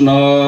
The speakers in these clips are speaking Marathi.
कृष्ण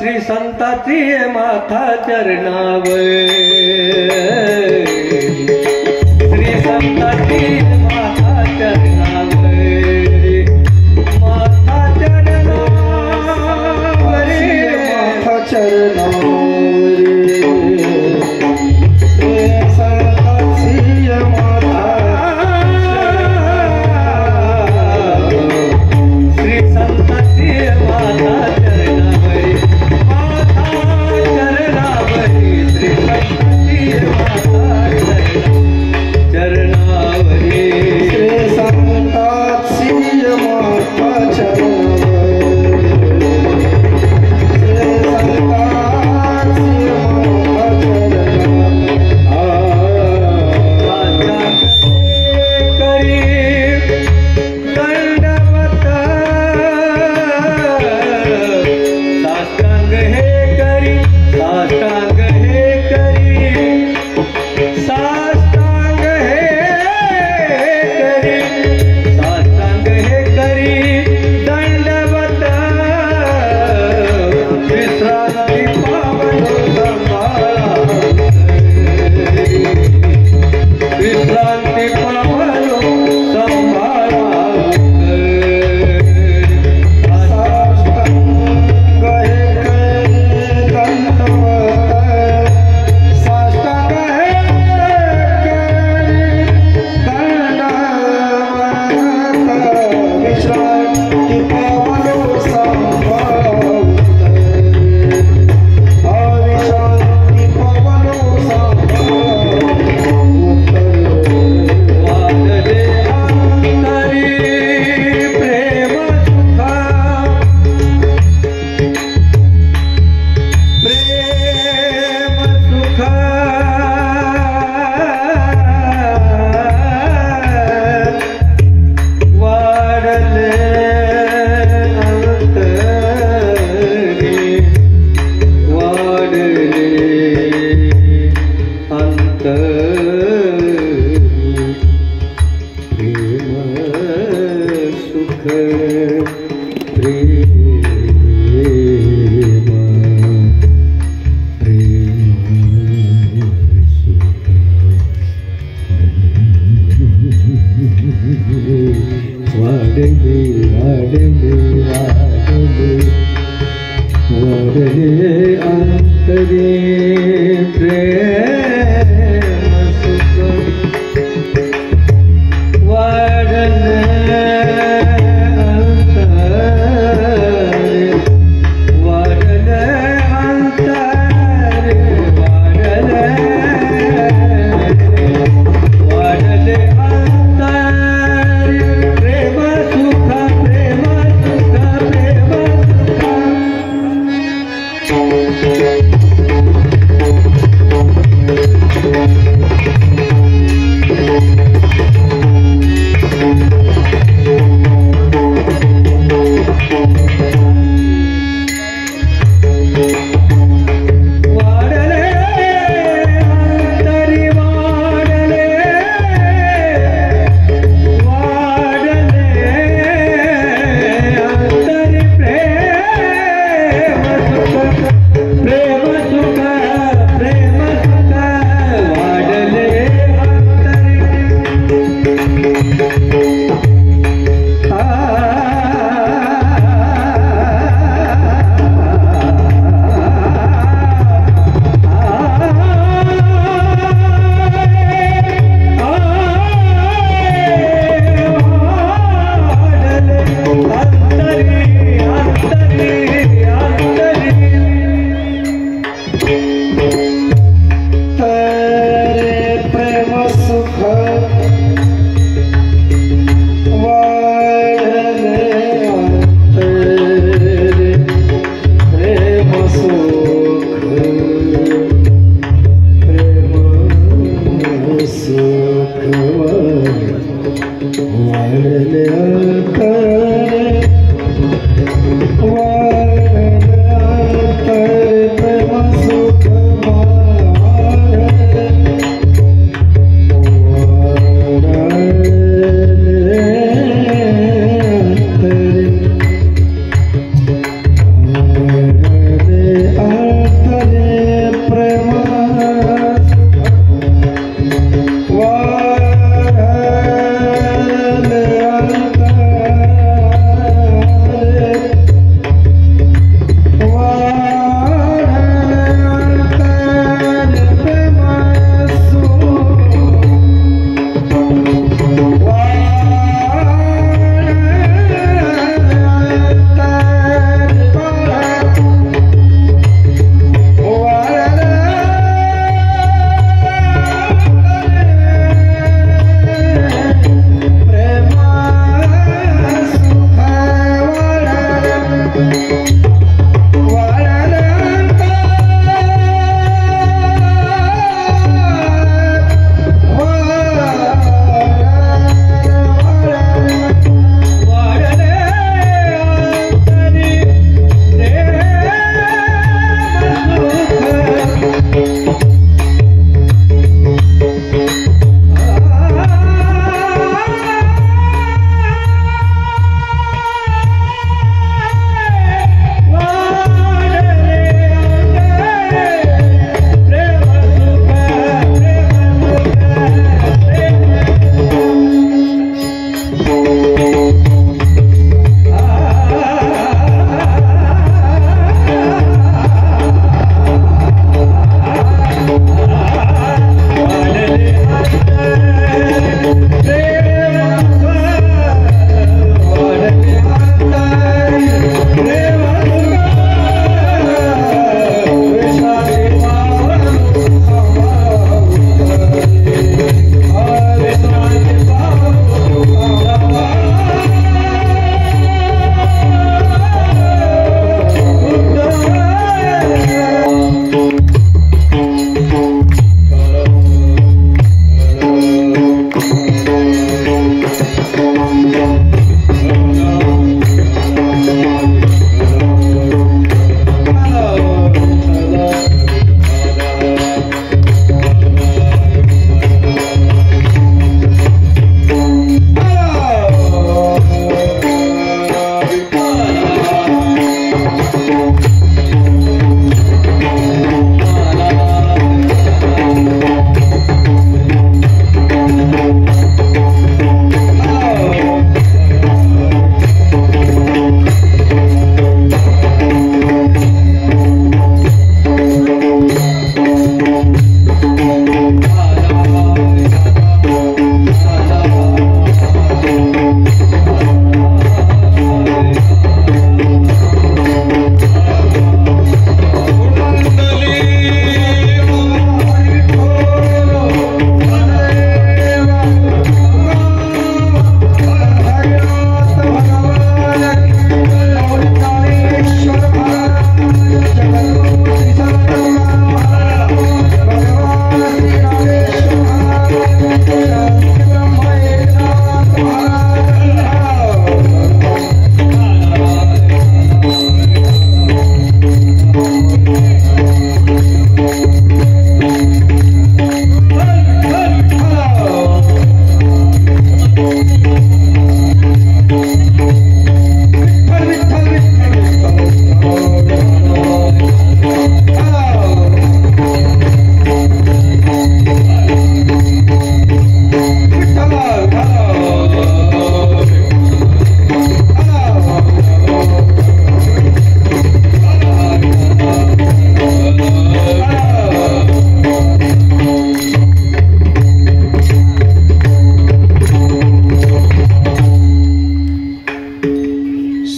श्री संताची माथा चरणावर, श्री संताची माथा चरणावर, माथा चरणावर, माथा चरणावर, श्री संताची माथा, श्री संताची माथा चरणावरी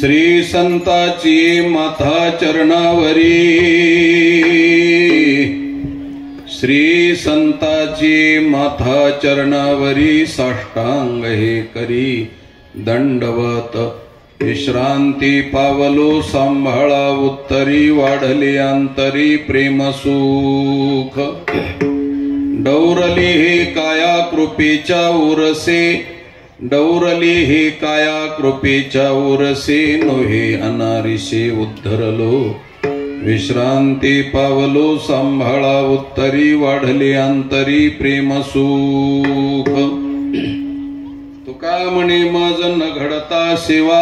श्री संताची माथा चरणावरी, श्री संताची माथा चरणावरी, साष्टांग हे करी दंडवत विश्रांती पावलो, सांभाळा उत्तरी वाढले अंतरी प्रेम सुख, डौरली हे काया कृपेच्या उरसे, डौरली हे काया कृपेच्या ओरसे नोहे अनारिसे उद्धरलो विश्रांती पावलो सांभाळा उत्तरी वाढले अंतरी प्रेम सुख तुका म्हणे मज न घडता सेवा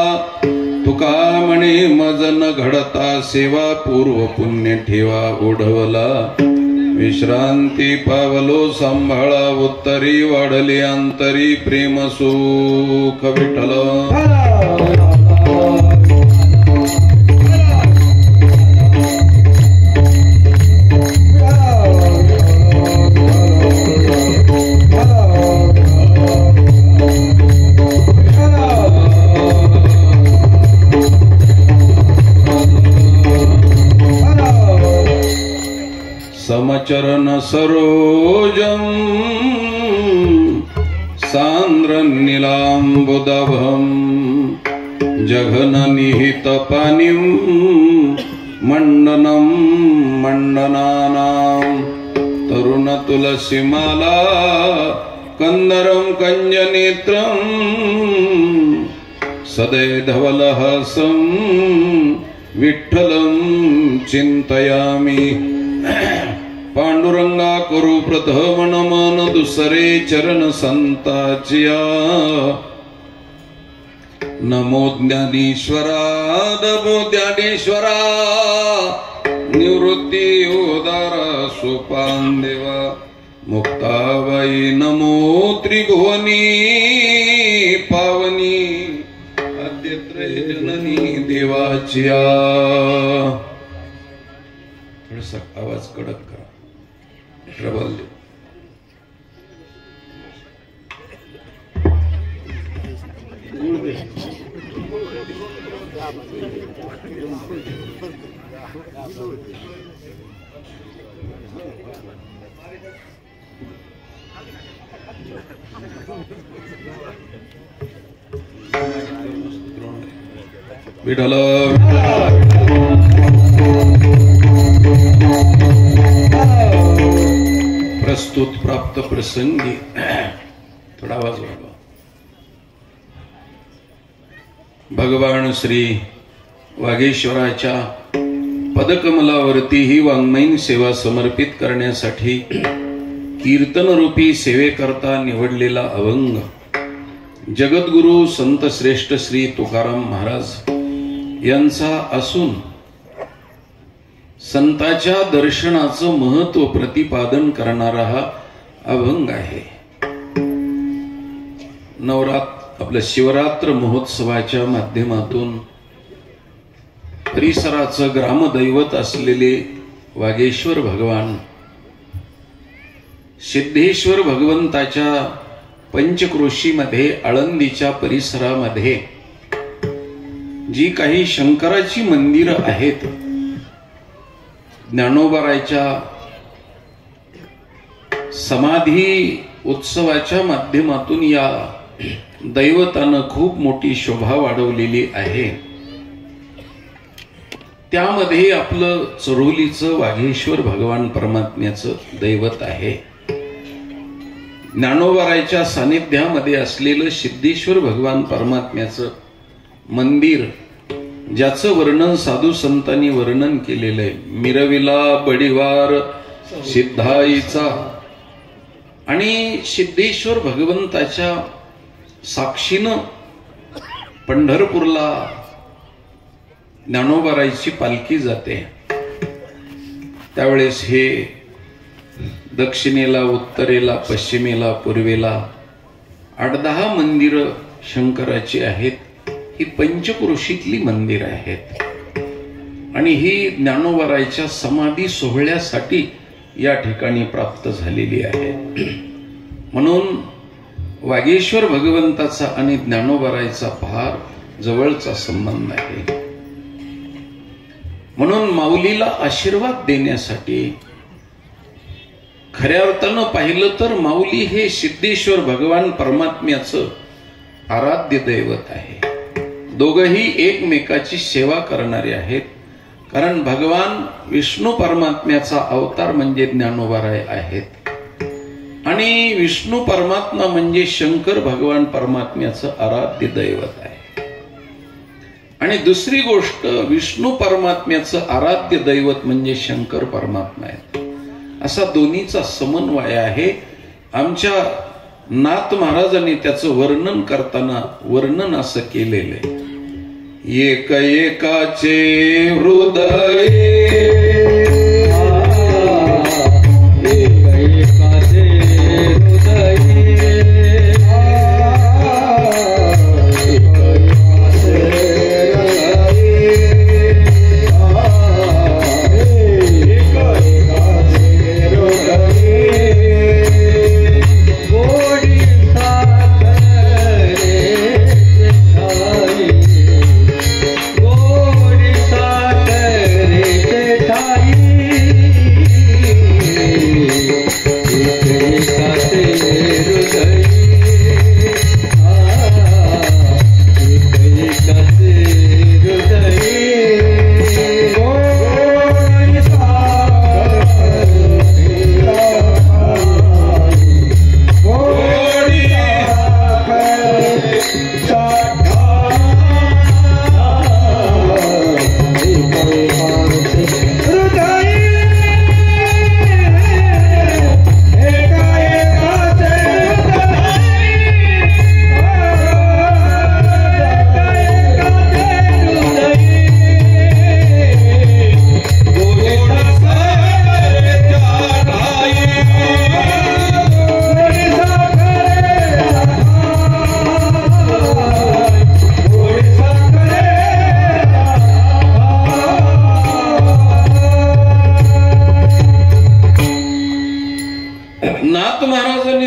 तुका म्हणे मज न घडता सेवा पूर्व पुण्य ठेवा ओढवला विश्रांती पावलो सांभाळा उत्तरी वाढले अंतरी प्रेम सुख विठ्ठल समचरण सरोजम सांद्र नीलांबुदभम जघन निहित पानिम मंडनम मंडनानां तरुण तुलसीमाला कंदरम कंजनेत्रम सदै धवलहसं विठ्ठलं चिंतयामि पांडुरंगा करू प्रथम नमन दुसरे चरण संताचिया नमो ज्ञानेश्वरा नमो ज्ञानेश्वरा निवृत्ती उदार सोपान देवा मुक्ताबाई नमो त्रिभुवनी पावनी आद्यत्रय जननी देवाचिया थोडासा आवाज कडक करा प्रबल दे विठ्ठल प्रस्तुत प्राप्त प्रसंगी थोडा आवाज वाढवा. भगवान श्री वागेश्वराच्या पदकमलावरती ही वाङ्मयीन सेवा समर्पित करण्यासाठी कीर्तनरूपी सेवेकरता निवडलेला अभंग जगद्गुरु संत श्रेष्ठ श्री तुकाराम महाराज यांचा असून संताच्या दर्शनाचं महत्व प्रतिपादन करणारा हा अभंग आहे. आपल्या शिवरात्र महोत्सवाच्या माध्यमातून परिसराचं ग्रामदैवत असलेले वागेश्वर भगवान सिद्धेश्वर भगवंताच्या पंचक्रोशीमध्ये आळंदीच्या परिसरामध्ये जी काही शंकराची मंदिरं आहेत ज्ञानोबारायच्या समाधी उत्सवाच्या माध्यमातून या दैवतानं खूप मोठी शोभा वाढवलेली आहे. त्यामध्ये आपलं चरोलीचं वाघेश्वर भगवान परमात्म्याचं दैवत आहे. ज्ञानोबारायच्या सानिध्यामध्ये असलेलं सिद्धेश्वर भगवान परमात्म्याचं मंदिर ज्याचं वर्णन साधू संतांनी वर्णन केलेलं आहे. मिरविला बडिवार सिद्धाईचा आणि सिद्धेश्वर भगवंताच्या साक्षीनं पंढरपूरला ज्ञानोबारायची पालखी जाते. त्यावेळेस हे दक्षिणेला उत्तरेला पश्चिमेला पूर्वेला 8-10 मंदिरं शंकराची आहेत. ही पंचक्रोशीतली मंदिर आहेत आणि ही ज्ञानोबारायच्या समाधी सोहळ्यासाठी या ठिकाणी प्राप्त झालेली आहे. म्हणून वागेश्वर भगवंताचा आणि ज्ञानोबारायचा फार जवळचा संबंध आहे. म्हणून माऊलीला आशीर्वाद देण्यासाठी खऱ्या अर्थानं पाहिलं तर माऊली हे सिद्धेश्वर भगवान परमात्म्याचं आराध्य दैवत आहे. दोघंही एकमेकाची सेवा करणारे आहेत. कारण भगवान विष्णू परमात्म्याचा अवतार म्हणजे ज्ञानोबाराय आहेत आणि विष्णू परमात्मा म्हणजे शंकर भगवान परमात्म्याचं आराध्य दैवत आहे. आणि दुसरी गोष्ट, विष्णू परमात्म्याचं आराध्य दैवत म्हणजे शंकर परमात्मा आहे. असा दोन्हीचा समन्वय आहे. आमच्या नाथ महाराजांनी त्याचं वर्णन करताना वर्णन असं केलेलं आहे. एक एकाचे हृदय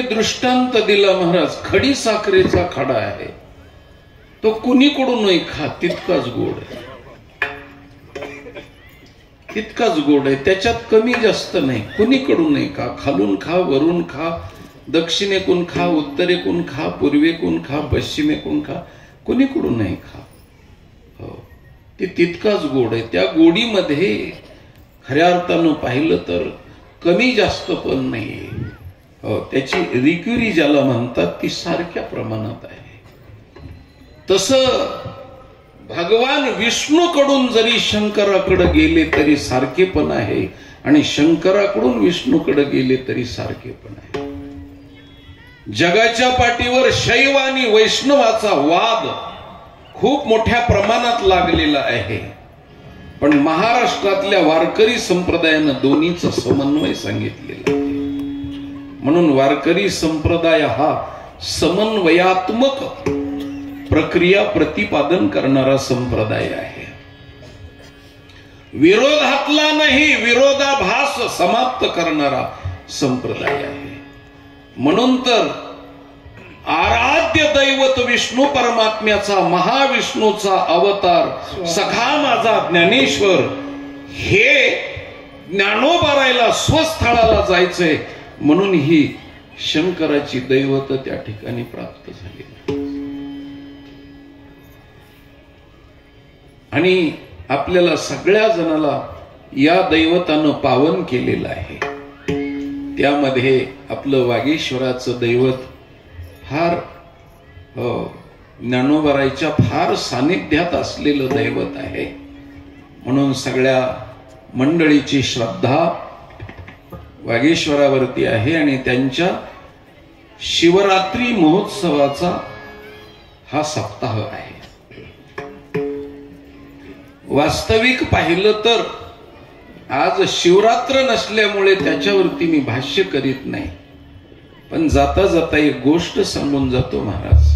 दृष्टांत दिला. महाराज, खडी साखरेचा खडा आहे, तो कुणीकडूनही खा तितकाच गोड आहे, तितकाच गोड आहे, त्याच्यात कमी जास्त नाही. कुणीकडूनही खा, खालून खा, वरून खा, दक्षिणेकून खा, उत्तरेकून खा, पूर्वेकून खा, पश्चिमेकून खा, कुणीकडूनही खा. हो, ते तितकाच गोड आहे. त्या गोडीमध्ये खऱ्या अर्थानं पाहिलं तर कमी जास्त पण नाही. त्याची रिक्युरी ज्याला म्हणतात ती सारख्या प्रमाणात आहे. तसं भगवान विष्णूकडून जरी शंकराकडे गेले तरी सारखेपण आहे, आणि शंकराकडून विष्णूकडे गेले तरी सारखेपण आहे. जगाच्या पाठीवर शैव आणि वैष्णवाचा वाद खूप मोठ्या प्रमाणात लागलेला आहे, पण महाराष्ट्रातल्या वारकरी संप्रदायानं दोन्हीचा समन्वय सांगितलेला आहे. म्हणून वारकरी संप्रदाय हा समन्वयात्मक प्रक्रिया प्रतिपादन करणारा संप्रदाय आहे. विरोधातला नाही, विरोधाभास समाप्त करणारा संप्रदाय आहे. म्हणून तर आराध्य दैवत विष्णू परमात्म्याचा, महाविष्णूचा अवतार सखा माझा ज्ञानेश्वर, हे ज्ञानोबारायला स्वस्थळाला जायचंय म्हणून ही शंकराची दैवत त्या ठिकाणी प्राप्त झाली. आणि आपल्याला सगळ्या जणाला या दैवतानं पावन केलेलं आहे. त्यामध्ये आपलं वागेश्वराचं दैवत फार ज्ञानोबारायच्या फार सानिध्यात असलेलं दैवत आहे. म्हणून सगळ्या मंडळीची श्रद्धा वागेश्वरावरती आहे आणि त्यांच्या शिवरात्री महोत्सवाचा हा सप्ताह आहे. वास्तविक पाहिलं तर आज शिवरात्र नसल्यामुळे त्याच्यावरती मी भाष्य करीत नाही, पण जाता जाता एक गोष्ट सांगून जातो महाराज,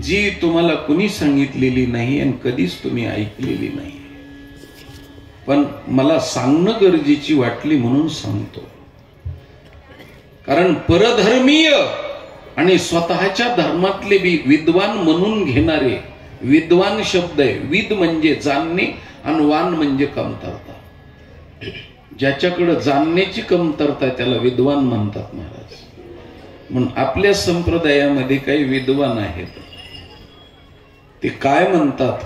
जी तुम्हाला कुणी सांगितलेली नाही आणि कधीच तुम्ही ऐकलेली नाही, पण मला सांगणं गरजेची वाटली म्हणून सांगतो. कारण परधर्मीय आणि स्वतःच्या धर्मातले बी विद्वान म्हणून घेणारे, विद्वान शब्द आहे, विद म्हणजे जाणणे आणि वान म्हणजे कमतरता, ज्याच्याकडे जाणण्याची कमतरता त्याला विद्वान म्हणतात महाराज. म्हणून आपल्या संप्रदायामध्ये काही विद्वान आहेत, ते काय म्हणतात,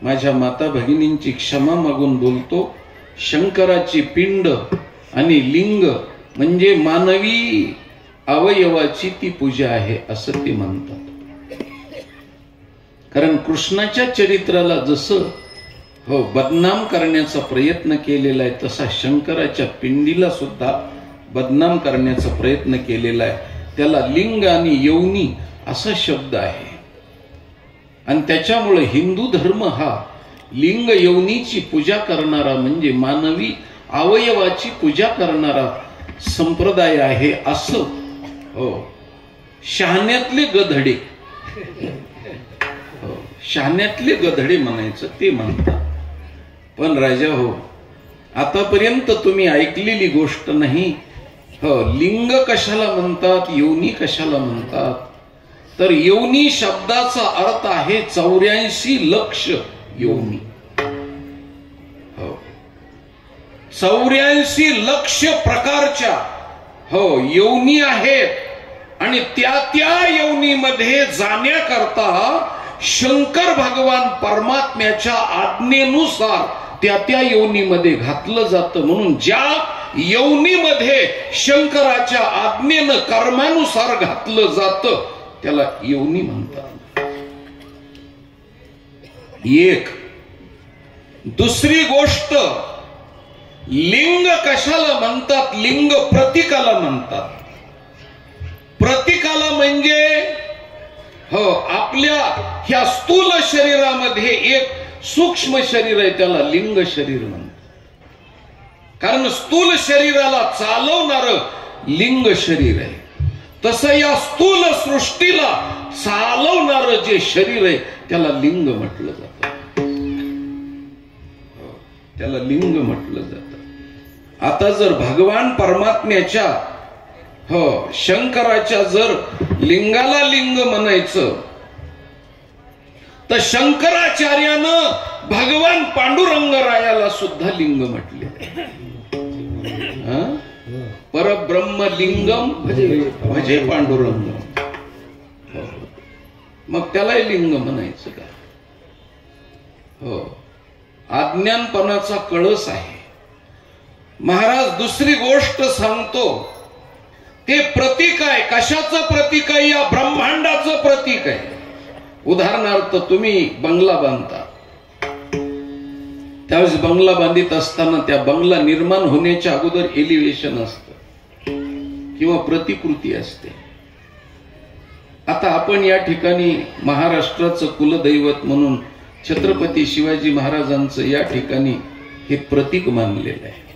माझ्या माता भगिनींची क्षमा मागून बोलतो, शंकराची पिंड आणि लिंग म्हणजे मानवी अवयवाची ती पूजा आहे असं ते म्हणतात. कारण कृष्णाच्या चरित्राला जसं बदनाम करण्याचा प्रयत्न केलेला आहे तसा शंकराच्या पिंडीला सुद्धा बदनाम करण्याचा प्रयत्न केलेला आहे. त्याला लिंग आणि यवनी असा शब्द आहे आणि त्याच्यामुळे हिंदू धर्म हा लिंग यवनीची पूजा करणारा म्हणजे मानवी अवयवाची पूजा करणारा संप्रदाय आहे असं शहाण्यातले गधडे शहाण्यातले गधडे म्हणायचं ते म्हणतात. पण राजा हो, आतापर्यंत तुम्ही ऐकलेली गोष्ट नाही. लिंग कशाला म्हणतात, योनी कशाला म्हणतात, तर योनी शब्दाचा अर्थ आहे 84 लक्ष योनी. 84 लक्ष प्रकारच्या योनी आहेत आणि त्या योनीमध्ये जाण्याकरता शंकर भगवान परमात्म्याच्या आज्ञेनुसार त्या योनीमध्ये घातलं जातं. म्हणून ज्या योनीमध्ये शंकराच्या आज्ञेनं कर्मानुसार घातलं जातं त्याला योनी म्हणतात. एक दुसरी गोष्ट, लिंग कशाला म्हणतात, लिंग प्रतीकाला म्हणतात. प्रतीकाला म्हणजे आपल्या ह्या स्थूल शरीरामध्ये एक सूक्ष्म शरीर आहे त्याला लिंग शरीर म्हणतात. कारण स्थूल शरीराला चालवणार लिंग शरीर आहे, तसं या स्थूल सृष्टीला चालवणार जे शरीर आहे त्याला लिंग म्हटलं जातं. त्याला लिंग म्हटलं जातं. आता जर भगवान परमात्म्याच्या शंकराच्या जर लिंगाला लिंग म्हणायचं तर शंकराचार्यानं भगवान पांडुरंगरायाला सुद्धा लिंग म्हटले. परब्रह्म लिंगम भजे पांडुरंगम. मग त्यालाही लिंग म्हणायचं का? अज्ञानपणाचा कळस आहे. महाराज दुसरी गोष्ट सांगतो, ते प्रतीक आहे. कशाचं प्रतीक आहे? या ब्रह्मांडाचं प्रतीक आहे. उदाहरणार्थ तुम्ही बंगला बांधता, त्यावेळेस बंगला बांधित असताना त्या बंगला निर्माण होण्याच्या अगोदर एलिव्हेशन असतं किंवा प्रतिकृती असते. आता आपण या ठिकाणी महाराष्ट्राचं कुलदैवत म्हणून छत्रपती शिवाजी महाराजांचं या ठिकाणी हे प्रतीक मानलेलं आहे.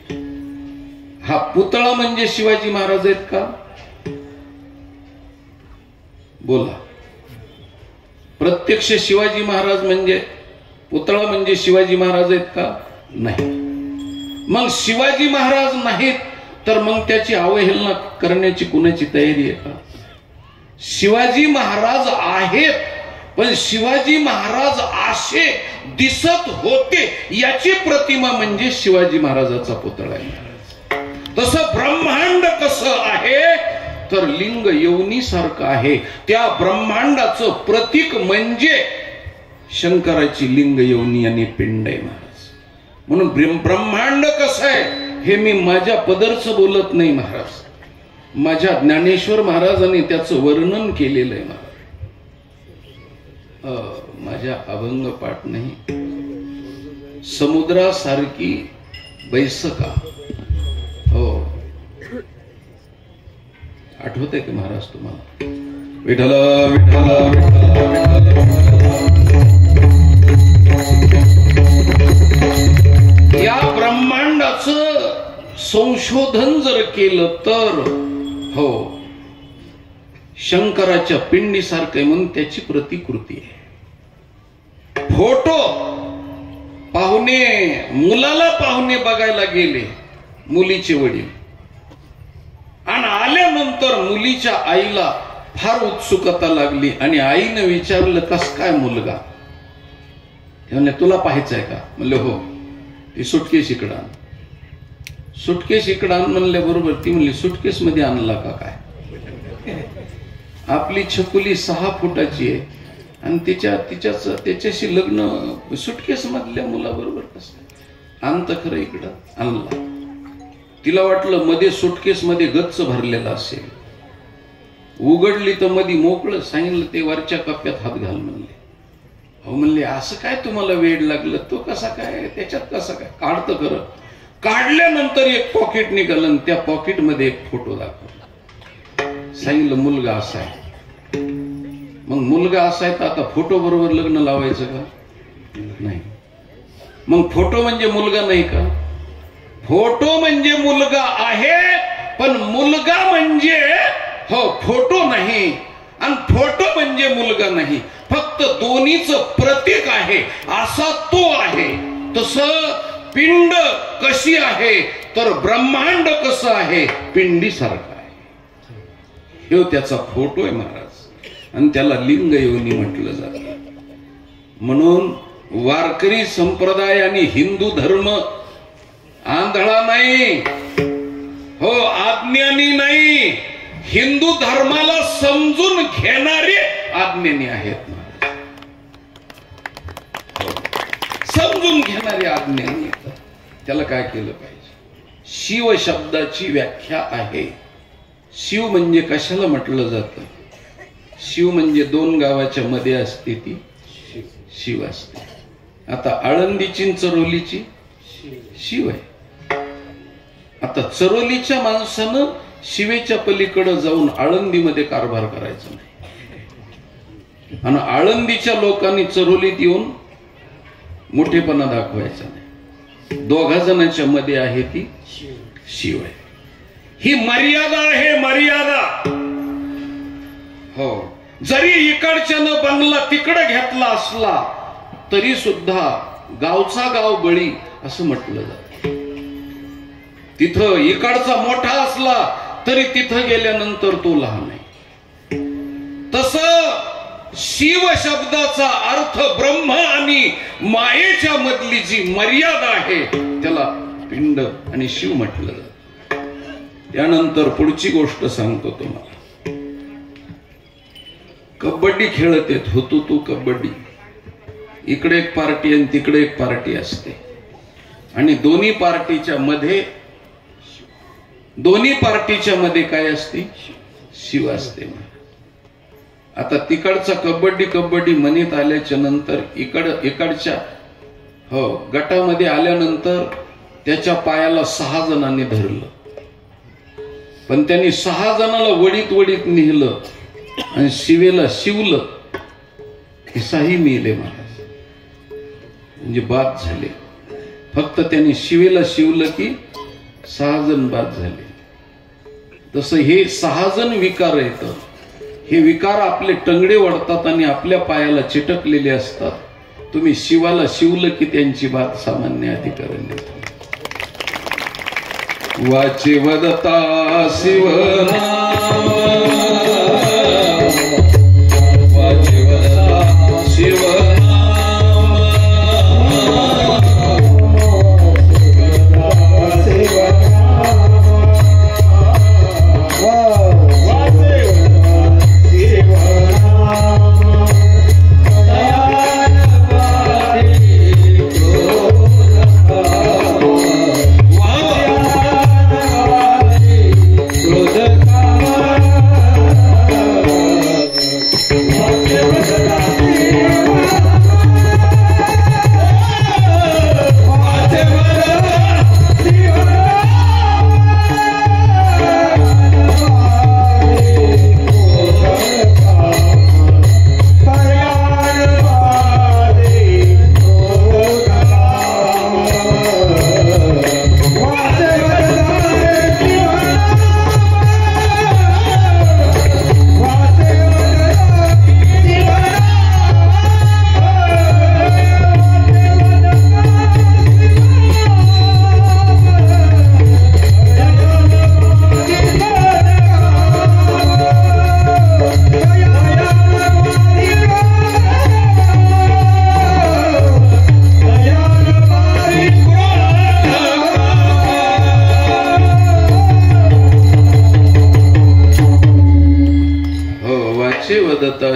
हा पुतळा म्हणजे शिवाजी महाराज आहेत का? बोला. प्रत्यक्ष शिवाजी महाराज म्हणजे पुतळा म्हणजे शिवाजी महाराज आहेत का? नाही. मग शिवाजी महाराज नाहीत तर मग त्याची अवहेलना करण्याची कुणाची तयारी आहे का? शिवाजी महाराज आहेत, पण शिवाजी महाराज असे दिसत होते याची प्रतिमा म्हणजे शिवाजी महाराजाचा पुतळा आहे. तसं ब्रह्मांड कसं आहे तर लिंग योनी सारखं आहे. त्या ब्रह्मांडाचं प्रतीक म्हणजे शंकराची लिंग योनी आणि पिंड आहे महाराज. म्हणून ब्रह्मांड कसं आहे हे मी माझ्या पदरचं बोलत नाही महाराज, माझ्या ज्ञानेश्वर महाराजांनी त्याचं वर्णन केलेलं आहे महाराज. माझ्या अभंग पाठ नाही. समुद्रासारखी बैसका. आठवतंय का महाराज तुम्हाला? विठ्ठल विठ्ठल या ब्रह्मांडाचं संशोधन जर केलं तर शंकराच्या पिंडीसारखं म्हणून त्याची प्रतिकृती आहे. फोटो पाहुणे, मुलाला पाहुणे बघायला गेले मुलीचे वडील आणि आल्यानंतर मुलीच्या आईला फार उत्सुकता लागली आणि आईने विचारलं कस काय मुलगा? म्हणले तुला पाहायचंय का? म्हणले हो. ती सुटकेस इकडं आण. सुटकेस इकडं आण म्हणले बरोबर. ती म्हणली सुटकेस मध्ये आणला का काय? आपली छकुली 6 फुटाची आहे आणि त्याच्याशी लग्न सुटकेस मधल्या मुलाबरोबर कसं? आणतं खरं इकडं आणला. तिला वाटलं मध्ये सुटकेस मध्ये गच्च भरलेला असेल, उघडली तर मध्ये मोकळं. सांगितलं ते वरच्या कप्प्यात हात घाल म्हणले. अहो म्हणले असं काय तुम्हाला वेड लागलं, तो कसा काय त्याच्यात कसा काय, काढतं खरं. काढल्यानंतर एक पॉकेट निघालं, त्या पॉकेट मध्ये एक फोटो दाखवला. सांगितलं मुलगा असा आहे. मग मुलगा असा आहे तर आता फोटो बरोबर लग्न लावायचं का? नाही. मग फोटो म्हणजे मुलगा नाही का? फोटो म्हणजे मुलगा आहे, पण मुलगा म्हणजे हो फोटो नाही, आणि फोटो म्हणजे मुलगा नाही. फक्त दोन्हीचं प्रतीक आहे, असा तो आहे. तसं पिंड कशी आहे तर ब्रह्मांड कसं आहे, पिंडी सारखं आहे. हे त्याचा फोटो आहे महाराज, आणि त्याला लिंग योनी म्हटलं जातं. म्हणून वारकरी संप्रदाय आणि हिंदू धर्म आंधळा नाही, हो अज्ञानी नाही. हिंदू धर्माला समजून घेणारे अज्ञानी आहेत महाराज, समजून घेणारे अज्ञानी आहेत. त्याला काय केलं पाहिजे? शिव शब्दाची व्याख्या आहे. शिव म्हणजे कशाला म्हटलं जातं? शिव म्हणजे दोन गावाच्या मध्ये असते ती शिव असते. आता आळंदीची चरोलीची शिव आहे. आता चरोलीच्या माणसानं शिवेच्या पलीकडे जाऊन आळंदीमध्ये कारभार करायचा नाही, आणि आळंदीच्या लोकांनी चरोलीत येऊन मोठेपणा दाखवायचा नाही. दोघा जणांच्या मध्ये आहे ती शिव आहे. ही मर्यादा आहे, मर्यादा. हो, जरी इकडच्यानं बंगला तिकडे घेतला असला तरी सुद्धा गावचा गाव बळी असं म्हटलं जातं. तिथं इकडचा मोठा असला तरी तिथं गेल्यानंतर तो लहान आहे. तसं शिव शब्दाचा अर्थ ब्रह्म आणि मायेच्या मधली जी मर्यादा आहे त्याला पिंड आणि शिव म्हटलं जातं. त्यानंतर पुढची गोष्ट सांगतो तुम्हाला. कबड्डी खेळत येत होतो तू. कबड्डी इकडे एक पार्टी आणि तिकडे एक पार्टी असते, आणि दोन्ही पार्टीच्या मध्ये काय असते? शिव असते. आता तिकडचा कबड्डी म्हणत आल्याच्या नंतर इकडच्या हो गटामध्ये आल्यानंतर त्याच्या पायाला 6 जणांनी धरलं, पण त्यांनी 6 जणांना वडीत नेलं आणि शिवेला शिवलं. किसाही मेले महाराज, म्हणजे बाद झाले. फक्त त्यांनी शिवेला शिवलं की 6 जण बाद झाले. तसं हे 6 जण विकार आहेत. हे विकार आपले टंगडे वळतात आणि आपल्या पायाला चिटकलेले असतात. तुम्ही शिवाला शिवलं की त्यांची बात सामान्य अधिकाऱ्यांनी. वाचे वदता शिवनाम, वाचे वदता शिवनाम,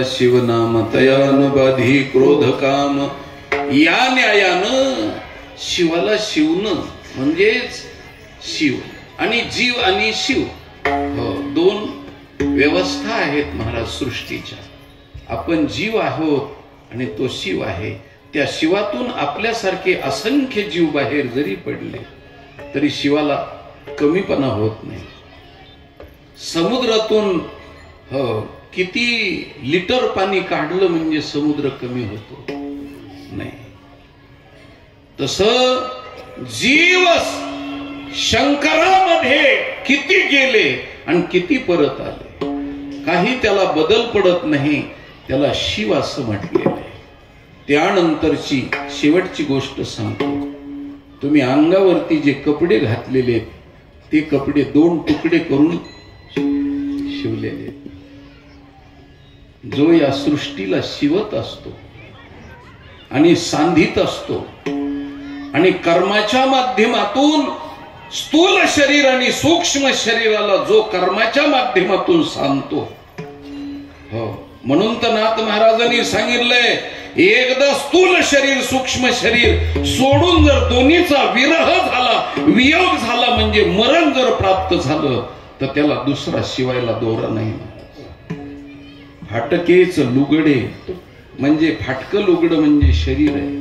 शिवनाम तयानुबाधी क्रोध काम. या न्यायानं शिवाला शिवणं म्हणजेच शिव. आणि जीव आणि शिव, दोन व्यवस्था आहेत महाराज सृष्टीच्या. आपण जीव आहोत आणि तो शिव आहे. त्या शिवातून आपल्यासारखे असंख्य जीव बाहेर जरी पडले तरी शिवाला कमीपणा होत नाही. समुद्रातून किती लिटर पाणी काढलं म्हणजे समुद्र कमी होतो नाही. तसं जीव शंकरामध्ये किती गेले आणि किती परत आले, काही त्याला बदल पडत नाही. त्याला शिव असं म्हटलेलं आहे. त्यानंतरची शेवटची गोष्ट सांगतो. तुम्ही अंगावरती जे कपडे घातलेले ते कपडे 2 तुकडे करून शिवलेले. जो या सृष्टीला शिवत असतो आणि सांधित असतो आणि कर्माच्या माध्यमातून स्थूल शरीर आणि सूक्ष्म शरीराला जो कर्माच्या माध्यमातून सांधतो, म्हणून तर नाथ महाराजांनी सांगितलंय, एकदा स्थूल शरीर सूक्ष्म शरीर सोडून जर दोन्हीचा विरह झाला, वियोग झाला, म्हणजे मरण जर प्राप्त झालं तर त्याला दुसरा शिवायला दोरा नाही. फाटकेच लुगडे म्हणजे फाटकं लुगडं म्हणजे शरीर आहे.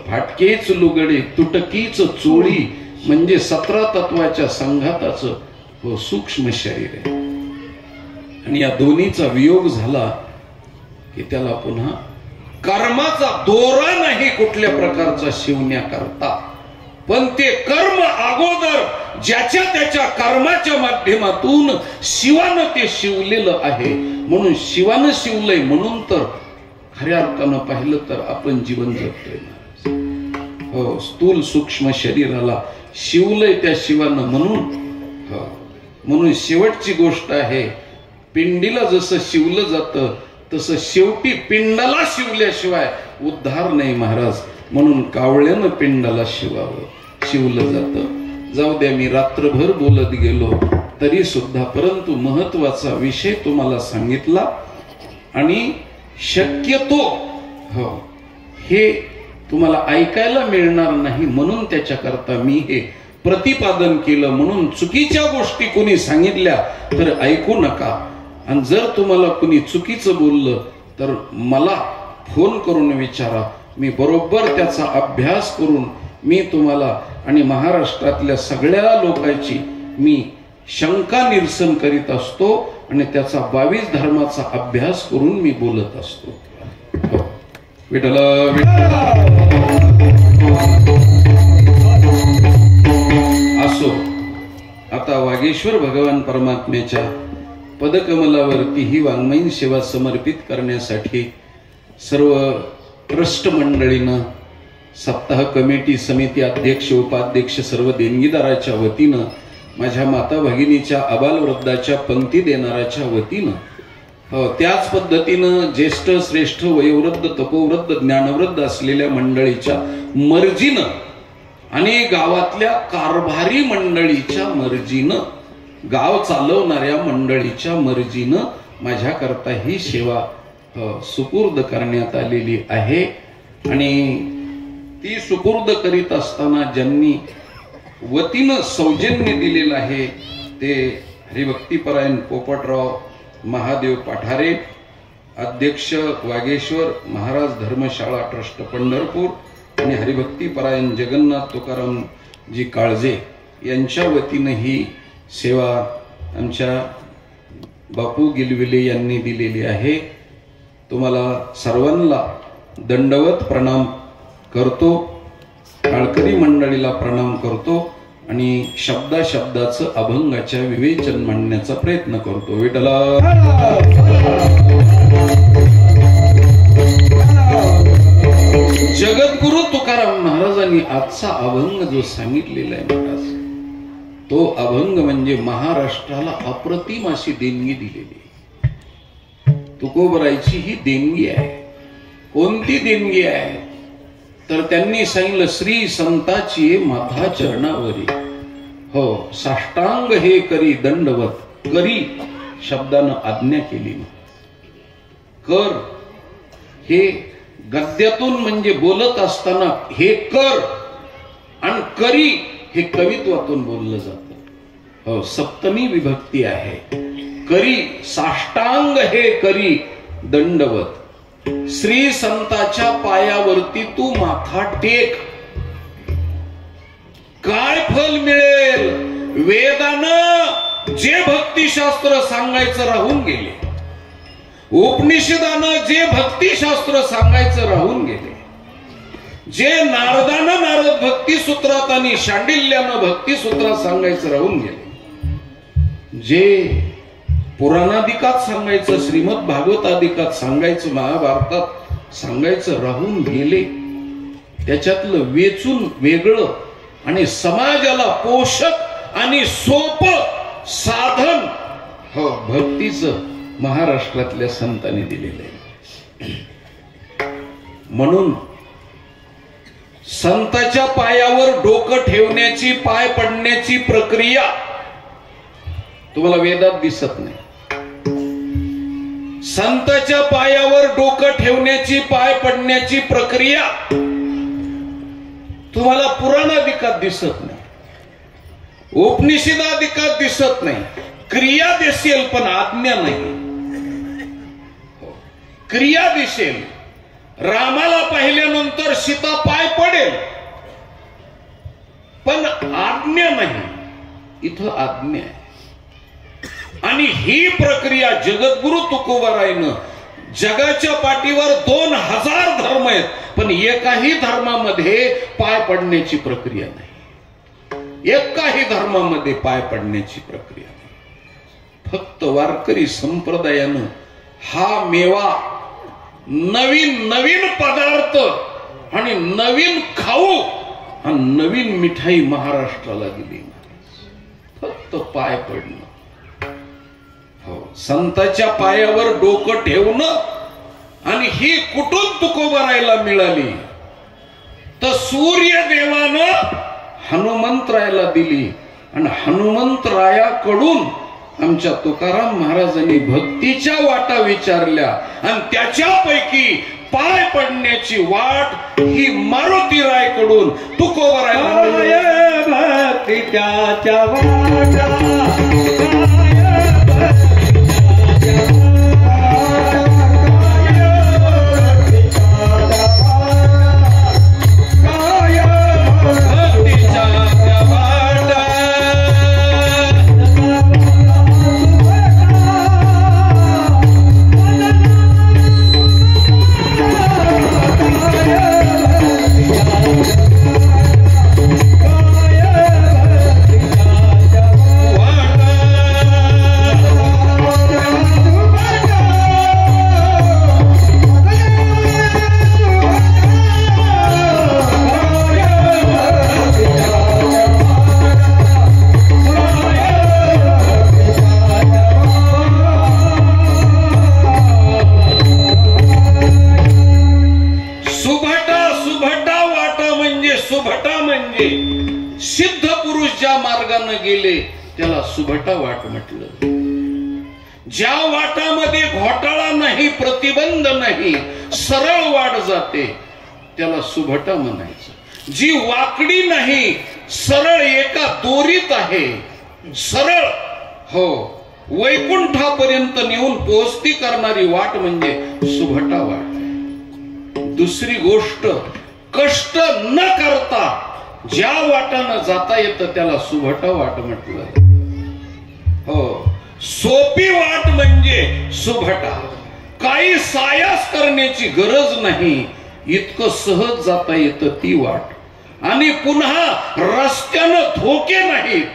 फाटकेच लुगडे तुटकीच चोळी म्हणजे 17 तत्वाच्या संघाताचं सूक्ष्म शरीर आहे. आणि या दोन्हीचा वियोग झाला की त्याला पुन्हा कर्माचा दोरा नाही कुठल्या प्रकारचा शिवण्याकरता, पण ते कर्म अगोदर ज्याच्या त्याच्या कर्माच्या माध्यमातून शिवानं ते शिवलेलं आहे. म्हणून शिवानं शिवलंय, म्हणून तर खऱ्या अर्थानं पाहिलं तर आपण जीवन जगतोय. स्थूल सूक्ष्म शरीराला शिवलंय त्या शिवानं. म्हणून शेवटची गोष्ट आहे, पिंडीला जसं शिवलं जातं तसं शेवटी पिंडाला शिवल्याशिवाय उद्धार नाही महाराज. म्हणून कावळ्यानं पिंडाला शिवलं जातं. जाऊ द्या, मी रात्रभर बोलत गेलो तरी सुद्धा, परंतु महत्वाचा विषय तुम्हाला सांगितला. आणि शक्यतो हे तुम्हाला ऐकायला मिळणार नाही म्हणून त्याच्याकरता मी हे प्रतिपादन केलं. म्हणून चुकीच्या गोष्टी कोणी सांगितल्या तर ऐकू नका. आणि जर तुम्हाला कोणी चुकीचं बोललं तर मला फोन करून विचारा. मी बरोबर त्याचा अभ्यास करून मी तुम्हाला आणि महाराष्ट्रातल्या सगळ्या लोकांची मी शंका निरसन करीत असतो आणि त्याचा 22 धर्माचा अभ्यास करून मी बोलत असतो. विठ्ठला असो. आता वागेश्वर भगवान परमात्म्याच्या पदकमलावरती ही वाङ्मयीन सेवा समर्पित करण्यासाठी सर्व ट्रस्ट मंडळीनं, सप्ताह कमिटी समिती अध्यक्ष उपाध्यक्ष सर्व देणगीदाराच्या वतीनं, माझ्या माता भगिनीच्या अबालवृद्धाच्या पंक्ती देणाऱ्याच्या वतीनं, त्याच पद्धतीनं ज्येष्ठ श्रेष्ठ वयोवृद्ध तपोवृद्ध ज्ञानवृद्ध असलेल्या मंडळीच्या मर्जीनं आणि गावातल्या कारभारी मंडळीच्या मर्जीनं, गाव चालवणाऱ्या मंडळीच्या मर्जीनं माझ्याकरता ही सेवा सुपूर्द करण्यात आलेली आहे. आणि ती सुपूर्द करीत असताना ज्यांनी वतीनं सौजन्य दिलेलं आहे ते हरिभक्तीपरायण पोपटराव महादेव पाठारे, अध्यक्ष वागेश्वर महाराज धर्मशाळा ट्रस्ट पंढरपूर आणि हरिभक्तीपरायण जगन्नाथ तुकारामजी काळजे यांच्या वतीनं ही सेवा आमच्या बापू गिलविले यांनी दिलेली आहे. तुम्हाला सर्वांना दंडवत प्रणाम करतो. काळकरी मंडळीला प्रणाम करतो आणि शब्दाचं अभंगाच्या विवेचन मांडण्याचा प्रयत्न करतो. विठ्ठला जगद्गुरु तुकाराम महाराजांनी आजचा अभंग जो सांगितलेला आहे महाराज, तो अभंग म्हणजे महाराष्ट्राला अप्रतिम अशी देणगी दिलेली. तुकोबरायची ही देणगी आहे. कोणती देणगी आहे तर त्यांनी सांगितलं, श्री संताची माथा चरणावरी, साष्टांग हे करी दंडवत. करी शब्दानं आज्ञा केली. कर हे गद्यातून म्हणजे बोलत असताना हे कर, आणि करी हे कवित्वातून बोललं जातं. हो, सप्तमी विभक्ती आहे. करी साष्टांग हे करी दंडवत, श्री संताच्या पायावरती तू माथा टेक. काय फल मिळेल? वेदानं जे भक्तिशास्त्र सांगायचं राहून गेले, उपनिषदानं जे भक्तिशास्त्र सांगायचं राहून गेले, जे नारदानं नारद भक्ती सूत्रात आणि शांडिल्यानं भक्ती सूत्रात सांगायचं राहून गेले, जे पुराणादिकात सांगायचं, श्रीमद भागवतादिकात सांगायचं, महाभारतात सांगायचं राहून गेले, त्याच्यातलं वेचून वेगळं आणि समाजाला पोषक आणि सोपं साधन हो भक्तीचं महाराष्ट्रातल्या संतांनी दिलेलं आहे. म्हणून संताच्या पायावर डोकं ठेवण्याची, पाय पडण्याची प्रक्रिया तुम्हाला वेदात दिसत नाही. संताच्या पायावर डोकं ठेवण्याची, पाय पडण्याची प्रक्रिया तुम्हाला पुराणादिकात दिसत नाही, उपनिषदादिकात दिसत नाही. क्रिया दिसेल पण आज्ञा नाही. क्रिया दिसेल. रामाला पाहिल्यानंतर सीता पाय पडेल पण आज्ञा नाही. इथं आज्ञा आहे. आणि ही प्रक्रिया जगद्गुरु तुकोबारायनं, जगाच्या पाठीवर 2000 धर्म आहेत पण एकाही धर्मामध्ये पाय पडण्याची प्रक्रिया नाही. एकाही धर्मामध्ये पाय पडण्याची प्रक्रिया नाही. फक्त वारकरी संप्रदायानं हा मेवा, नवीन नवीन पदार्थ आणि नवीन खाऊ आणि नवीन मिठाई महाराष्ट्राला दिली. फक्त पाय पडणं. हो, संताच्या पायावर डोकं ठेवणं. आणि ही कुठून तुकोबारायला मिळाली? तर सूर्यदेवानं हनुमंतरायाला दिली. आणि हनुमंतरायाकडून आमच्या तुकाराम महाराजांनी भक्तीच्या वाटा विचारल्या आणि त्याच्यापैकी पाय पडण्याची वाट ही मारुतीरायकडून तुकोबारायला भक्तीच्या वाटा. सिद्ध पुरुष ज्या मार्गाने गेले त्याला सुभटा वाट म्हटलं. ज्या वाटामध्ये घोटाळा नाही, प्रतिबंध नाही, सरळ वाट जाते त्याला सुभटा म्हणायचं. जी वाकडी नाही, सरळ एका दोरीत आहे, सरळ हो वैकुंठापर्यंत नेऊन पोहोचती करणारी वाट म्हणजे सुभटा वाट. दुसरी गोष्ट, कष्ट न करता ज्या वाटानं जाता येतं त्याला सुभटा वाट म्हटलं. हो, सोपी वाट म्हणजे सुभटा. काही सायास करण्याची गरज नाही, इतकं सहज जाता येतं ती वाट. आणि पुन्हा रस्त्यानं धोके नाहीत,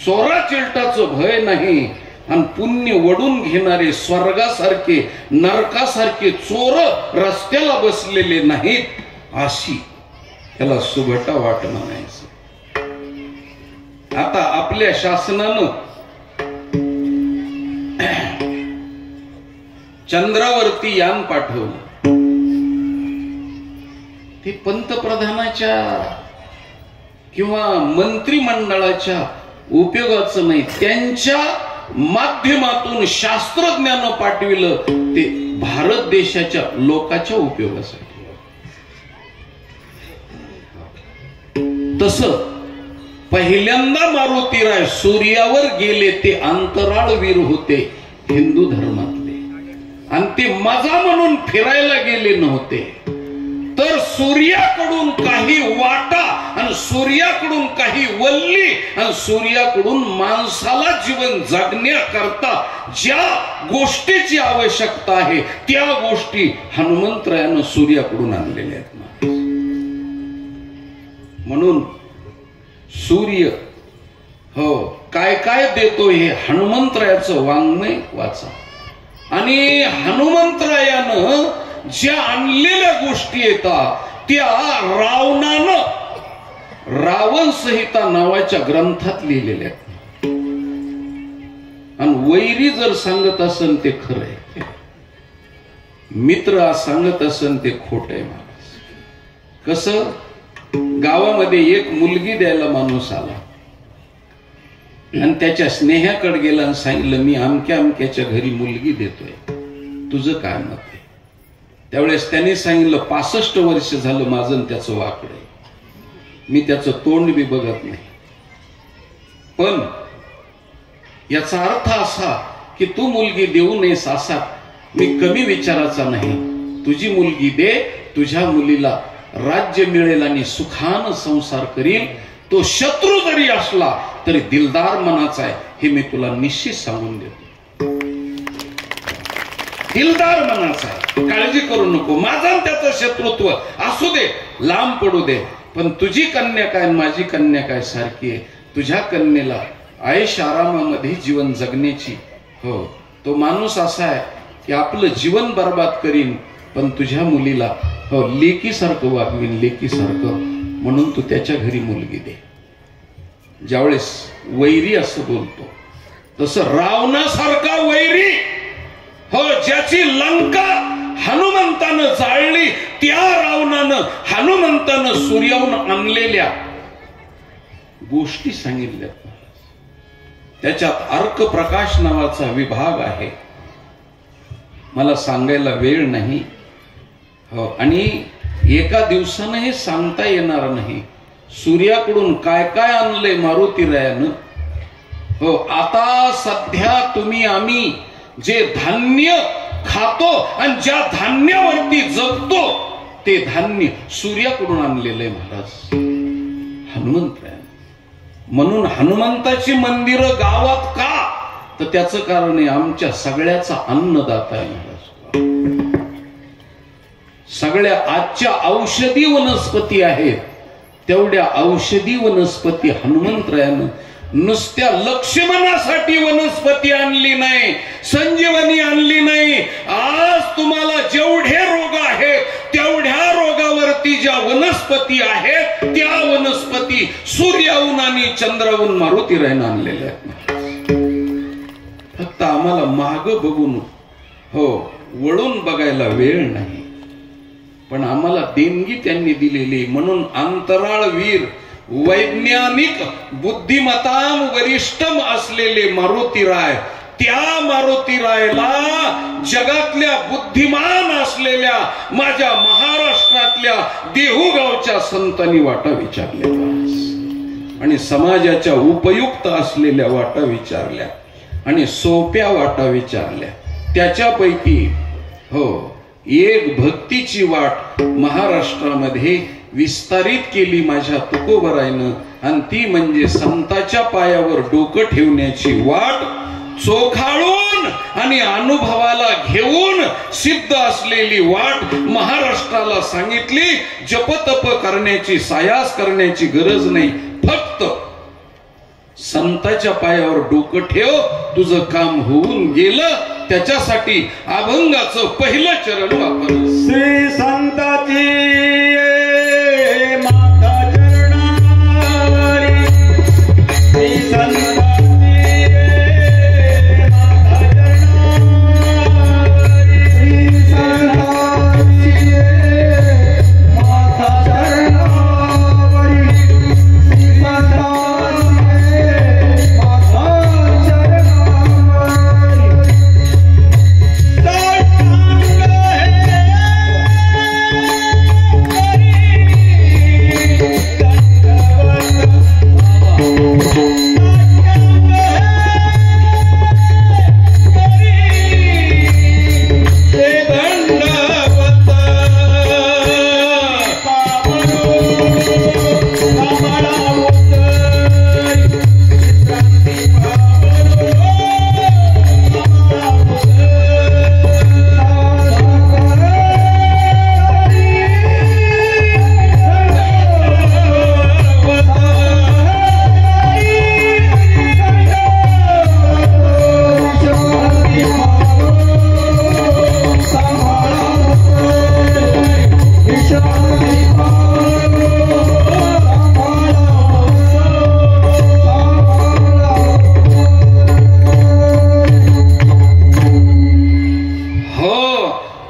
चोरा चिलटाचं भय नाही, आणि पुण्य वडून घेणारे स्वर्गासारखे नरकासारखे चोर रस्त्याला बसलेले नाहीत, अशी त्याला सुभटा वाट म्हणायचं. आता आपल्या शासनानं चंद्रावरती यान पाठवलं. ते पंतप्रधानाच्या किंवा मंत्रिमंडळाच्या उपयोगाचं नाही, त्यांच्या माध्यमातून शास्त्रज्ञानं पाठविलं ते भारत देशाच्या लोकांच्या उपयोगासाठी. तसं पहिल्यांदा मारुतीराय सूर्यावर गेले ते अंतराळवीर होते हिंदू धर्मातले, आणि ते मजा म्हणून फिरायला गेले नव्हते, तर सूर्याकडून काही वाटा आणि सूर्याकडून काही वल्ली आणि सूर्याकडून माणसाला जीवन जगण्याकरता ज्या गोष्टीची आवश्यकता आहे त्या गोष्टी हनुमंतरायानं सूर्याकडून आणलेल्या आहेत. म्हणून सूर्य हो काय काय देतो हे हनुमंतरायाचं वाङ्मय वाचा, आणि हनुमंतरायानं ज्या आणलेल्या गोष्टी येतात त्या रावणानं रावण संहिता नावाच्या ग्रंथात लिहिलेल्या आहेत. आणि वैरी जर सांगत असन ते खरं आहे, मित्र सांगत असन ते खोट आहे. माणूस कसं, गावामध्ये एक मुलगी द्यायला माणूस आला आणि त्याच्या स्नेहाकडे गेला आणि सांगितलं मी अमक्या अमक्याच्या घरी मुलगी देतोय, तुझं काय मत आहे? त्यावेळेस त्याने सांगितलं 65 वर्ष झालं माझं त्याचं वाकड आहे, मी त्याचं तोंड बी बघत नाही. पण याचा अर्थ असा की तू मुलगी देऊ नयेस असा मी कमी विचाराचा नाही. तुझी मुलगी दे, तुझ्या मुलीला राज्य मिळेल आणि सुखानं संसार करील. तो शत्रू जरी असला तरी दिलदार मनाचा आहे हे मी तुला निश्चित सांगून देतो. दिलदार मनाचा आहे, काळजी करू नको. माझा त्याचं शत्रुत्व असू दे, लांब पडू दे, पण तुझी कन्या काय माझी कन्या काय सारखी आहे. तुझ्या कन्येला आयुष आरामामध्ये जीवन जगण्याची हो तो माणूस असा आहे की आपलं जीवन बर्बाद करीन, पण तुझ्या मुलीला हो लेकीसारखं वागवीन, लेकीसारखं, म्हणून तू त्याच्या घरी मुलगी दे. ज्यावेळेस वैरी असं बोलतो तसं रावणासारखा वैरी हो ज्याची लंका हनुमंतानं जाळली त्या रावणानं हनुमंतानं सूर्याहून आणलेल्या गोष्टी सांगितल्या. त्याच्यात अर्क प्रकाश नावाचा विभाग आहे, मला सांगायला वेळ नाही हो, आणि एका दिवसानं हे सांगता येणार नाही. सूर्याकडून काय काय आणलंय मारुतीरायानं हो. आता सध्या तुम्ही आम्ही जे धान्य खातो आणि ज्या धान्यावरती जगतो ते धान्य सूर्याकडून आणलेलं आहे महाराज हनुमंतराय. म्हणून हनुमंताची मंदिरं गावात का, तर त्याचं कारण आहे आमच्या सगळ्याचा अन्नदाता आहे महाराज. सगळ्या आजच्या औषधी वनस्पती आहेत तेवढ्या औषधी वनस्पती हनुमंतरायानं नुसत्या लक्ष्मणासाठी वनस्पती आणली नाही, संजीवनी आणली नाही. आज तुम्हाला जेवढे रोग आहेत तेवढ्या रोगावरती ज्या वनस्पती आहेत त्या वनस्पती सूर्याहून आणि चंद्राहून मारुतीरायानं आणलेल्या आहेत. फक्त आम्हाला माग बघून हो वळून बघायला वेळ नाही, पण आम्हाला देणगी त्यांनी दिलेली. म्हणून अंतराळवीर वैज्ञानिक बुद्धिमताम वरिष्ठम असलेले मारुतीराय, त्या मारुतीरायला जगातल्या बुद्धिमान असलेल्या माझ्या महाराष्ट्रातल्या देहूगावच्या संतांनी वाटा विचारल्या आणि समाजाच्या उपयुक्त असलेल्या वाटा विचारल्या आणि सोप्या वाटा विचारल्या. त्याच्यापैकी हो एक भक्तीची वाट महाराष्ट्रामध्ये विस्तारित केली माझ्या तुकोबरायनं, आणि ती म्हणजे संताच्या पायावर डोकं ठेवण्याची वाट चोखाळून आणि अनुभवाला घेऊन सिद्ध असलेली वाट महाराष्ट्राला सांगितली. जपतप करण्याची सायास करण्याची गरज नाही, फक्त संताच्या पायावर डोकं ठेव, तुझं काम होऊन गेलं. त्याच्यासाठी अभंगाचं पहिलं चरण वापर. श्री संताची माता चरणावरी, श्री संताची माता चरणावरी, श्री संताची माता चरणावरी, श्री संताची माता चरणावरी.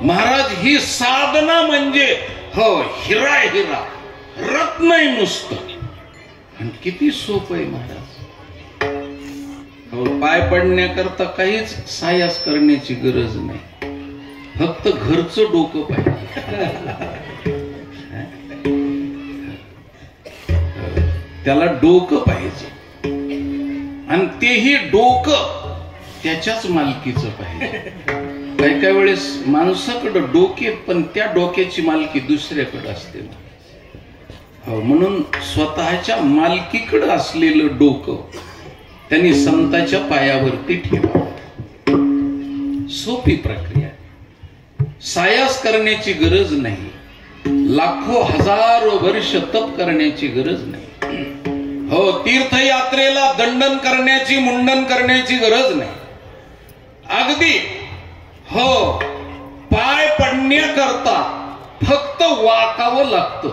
महाराज ही साधना म्हणजे हो हिरा हिरा रत्न आहे नुसतं. आणि किती सोपं आहे महाराज. हो पाय पडण्याकरता काहीच सायास करण्याची गरज नाही, फक्त घरचं डोकं पाहिजे. त्याला डोकं पाहिजे आणि तेही डोकं त्याच्याच मालकीचं पाहिजे. काही काही वेळेस माणसाकडे डोके पण त्या डोक्याची मालकी दुसऱ्याकडे असते. हो म्हणून स्वतःच्या मालकीकडे असलेलं डोकं त्यांनी संताच्या पायावरती ठेवा. सोपी प्रक्रिया, सायास करण्याची गरज नाही, लाखो हजारो वर्ष तप करण्याची गरज नाही. हो तीर्थयात्रेला दंडन करण्याची मुंडन करण्याची गरज नाही. अगदी हो पाय पडण्याकरता फक्त वाकावं लागतं.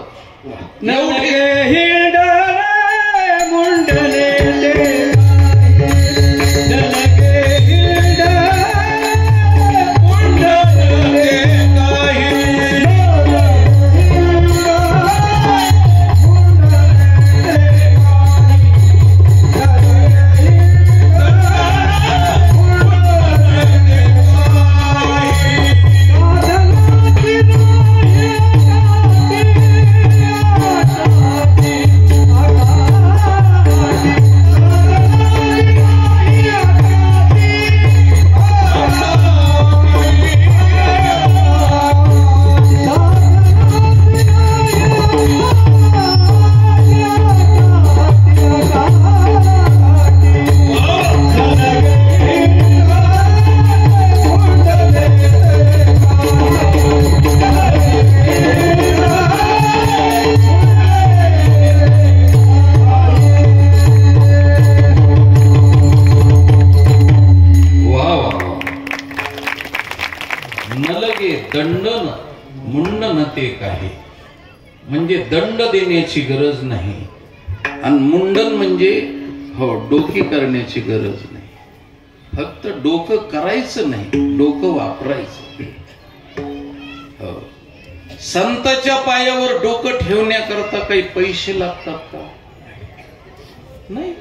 दंडन मुंडन ते काही म्हणजे दंड देण्याची गरज नाही आणि मुंडन म्हणजे हो डोकी करण्याची गरज नाही. फक्त डोकं करायचं नाही, डोकं वापरायचं. हो संताच्या पायावर डोकं ठेवण्याकरता काही पैसे लागतात का? नाही,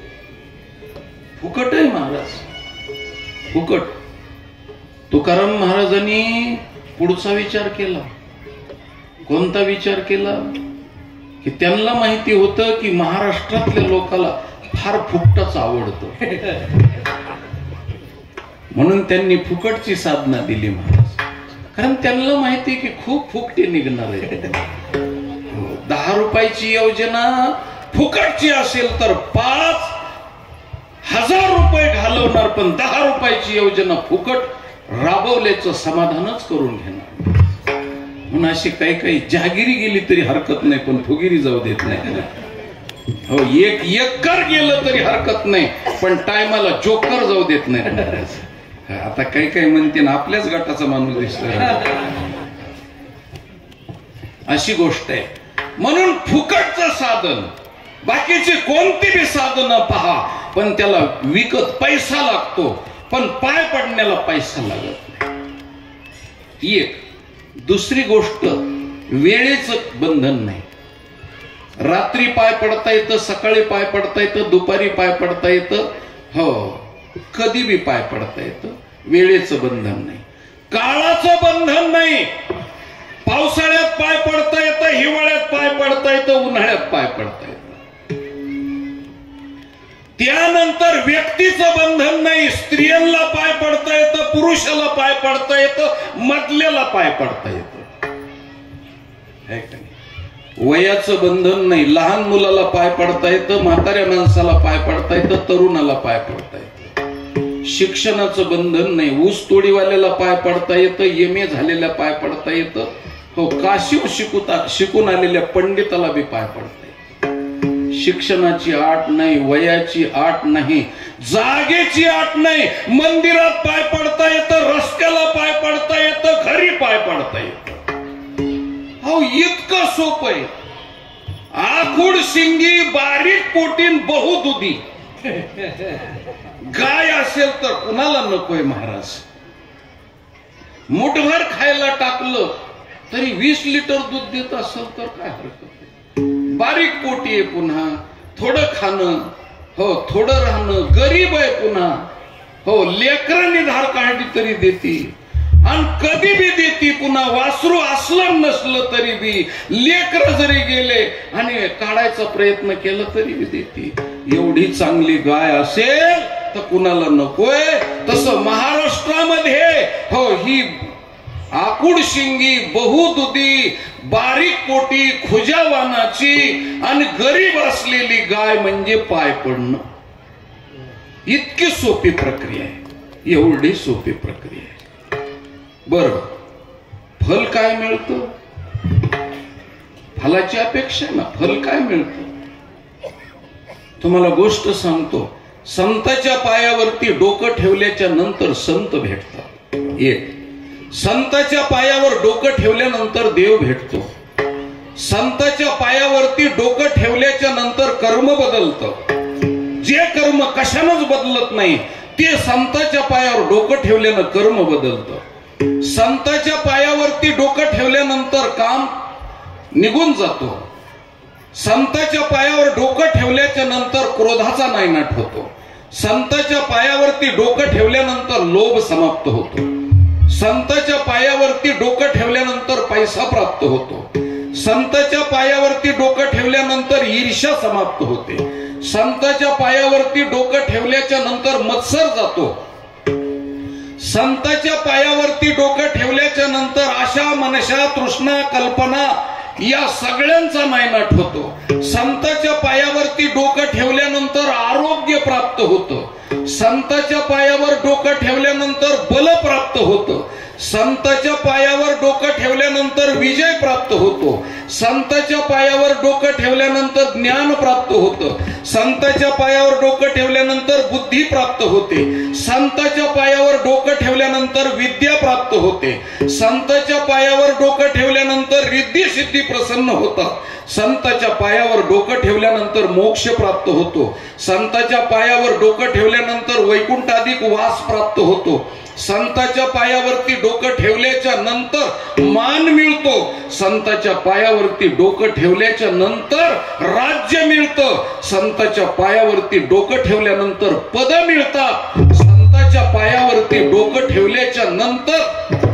फुकट आहे महाराज, फुकट. तुकाराम महाराजांनी पुढचा विचार केला. कोणता विचार केला? की त्यांना माहिती होतं की महाराष्ट्रातल्या लोकांना फार फुकटच आवडतं, म्हणून त्यांनी फुकटची साधना दिली महाराज. कारण त्यांना माहिती की खूप फुकटे निघणार आहे. 10 रुपयाची योजना फुकटची असेल तर 5,000 रुपये घालवणार, पण 10 रुपयाची योजना फुकट राबवल्याचं समाधानच करून घेणार. म्हणून अशी काही काही जहागिरी गेली तरी हरकत नाही, पण फुगिरी जाऊ देत नाही. हो 1 एकर गेलं तरी हरकत नाही, पण टायमाला जोकर जाऊ देत नाही. आता काही काही म्हणते ना आपल्याच गटाचा माणूस दिसतोय, अशी गोष्ट आहे. म्हणून फुकटचं साधन, बाकीचे कोणती बी साधनं पहा, पण त्याला विकत पैसा लागतो, पण पाय पडण्याला पैसा लागत नाही. एक दुसरी गोष्ट, वेळेचं बंधन नाही. रात्री पाय पडता येतं, सकाळी पाय पडता येतं, दुपारी पाय पडता येतं, हो कधी बी पाय पडता येतं. वेळेचं बंधन नाही, काळाचं बंधन नाही. पावसाळ्यात पाय पडता येतं, हिवाळ्यात पाय पडता येतं, उन्हाळ्यात पाय पडता येतं. त्यानंतर व्यक्तीचं बंधन नाही. स्त्रियांना पाय पडता येतं, पुरुषाला पाय पडता येतं, मधल्याला पाय पडता येतं. वयाचं बंधन नाही. लहान मुलाला पाय पडता येतं, म्हाताऱ्या माणसाला पाय पडता येतं, तरुणाला पाय पडता येतं. शिक्षणाचं बंधन नाही. ऊस तोडीवाल्याला पाय पडता येतं, MA झालेल्या पाय पडता येतं, हो काशीव शिकून आलेल्या पंडिताला बी पाय पडता येतं. शिक्षणाची आट नाही, वयाची आट नाही, जागेची आट नाही. मंदिरात पाय पडता येतं, रस्त्याला पाय पडता येतं, घरी पाय पडता येतं. हो इतकं सोपं आहे. आखूड शिंगी, बारीक पोटीन, बहुदुधी. गाय असेल तर कुणाला नकोय महाराज. मुठभर खायला टाक टाकलं तरी 20 लिटर दूध देत असेल तर काय हरकत आहे. बारीक पोटी आहे, पुन्हा थोडं खाणं, हो थोडं राहणं, गरीब आहे पुन्हा, हो लेकरांनी धार काढली तरी देती आणि कधी बी देती. पुन्हा वासरू असलं नसलं तरी बी, लेकर जरी गेले आणि काढायचा प्रयत्न केला तरी बी देती. एवढी चांगली गाय असेल तर कुणाला नकोय. तसं महाराष्ट्रामध्ये हो ही आकुड शिंगी, बहुदुधी, बारीक पोटी, खुजावानाची आणि गरीब असलेली गाय म्हणजे पाय पडणं. इतकी सोपी प्रक्रिया आहे, एवढी सोपी प्रक्रिया आहे. बर फल काय मिळतं? फलाची अपेक्षा ना, फल काय मिळतं? तुम्हाला गोष्ट सांगतो. संताच्या पायावरती डोकं ठेवल्याच्या नंतर संत भेटतात. एक, संताच्या पायावर डोकं ठेवल्यानंतर देव भेटतो. संताच्या पायावरती डोकं ठेवल्याच्या नंतर कर्म बदलतं. जे कर्म कशानंच बदलत नाही ते संताच्या पायावर डोकं ठेवल्यानं कर्म बदलतं. संताच्या पायावरती डोकं ठेवल्यानंतर काम निघून जातो. संताच्या पायावर डोकं ठेवल्याच्या नंतर क्रोधाचा नायनाट होतो. संताच्या पायावरती डोकं ठेवल्यानंतर लोभ समाप्त होतो. संताच्या पायावरती डोकं ठेवल्यानंतर पैसा प्राप्त होतो. संताच्या पायावरती डोकं ठेवल्यानंतर ईर्ष्या समाप्त होते. संताच्या पायावरती डोकं ठेवल्याच्या नंतर मत्सर जातो. संताच्या पायावरती डोकं ठेवल्याच्या नंतर आशा, मनशा, तृष्णा, कल्पना या सगळ्यांचा नायनाट होतो. संताच्या पायावरती डोकं ठेवल्यानंतर आरोग्य प्राप्त होतं. संताच्या पायावर डोकं ठेवल्यानंतर बल प्राप्त होतं. संताच्या पायावर डोकं ठेवल्यानंतर विजय प्राप्त होतो. संताच्या पायावर डोकं ठेवल्यानंतर ज्ञान प्राप्त होतं. संताच्या पायावर डोकं ठेवल्यानंतर बुद्धी प्राप्त होते. संताच्या पायावर डोकं ठेवल्यानंतर विद्या प्राप्त होते. संताच्या पायावर डोकं ठेवल्यानंतर रिद्धी सिद्धी प्रसन्न होतात. संताच्या पायावर डोकं ठेवल्यानंतर मोक्ष प्राप्त होतो. संताच्या पायावर डोकं ठेवल्यानंतर वैकुंठाधिक वास प्राप्त होतो. संताच्या पायावरती डोकं ठेवल्याच्या नंतर मान मिळतो. संताच्या पायावरती डोकं ठेवल्याच्या नंतर राज्य मिळतं. संताच्या पायावरती डोकं ठेवल्यानंतर पद मिळतात. संताच्या पायावरती डोकं ठेवल्याच्या नंतर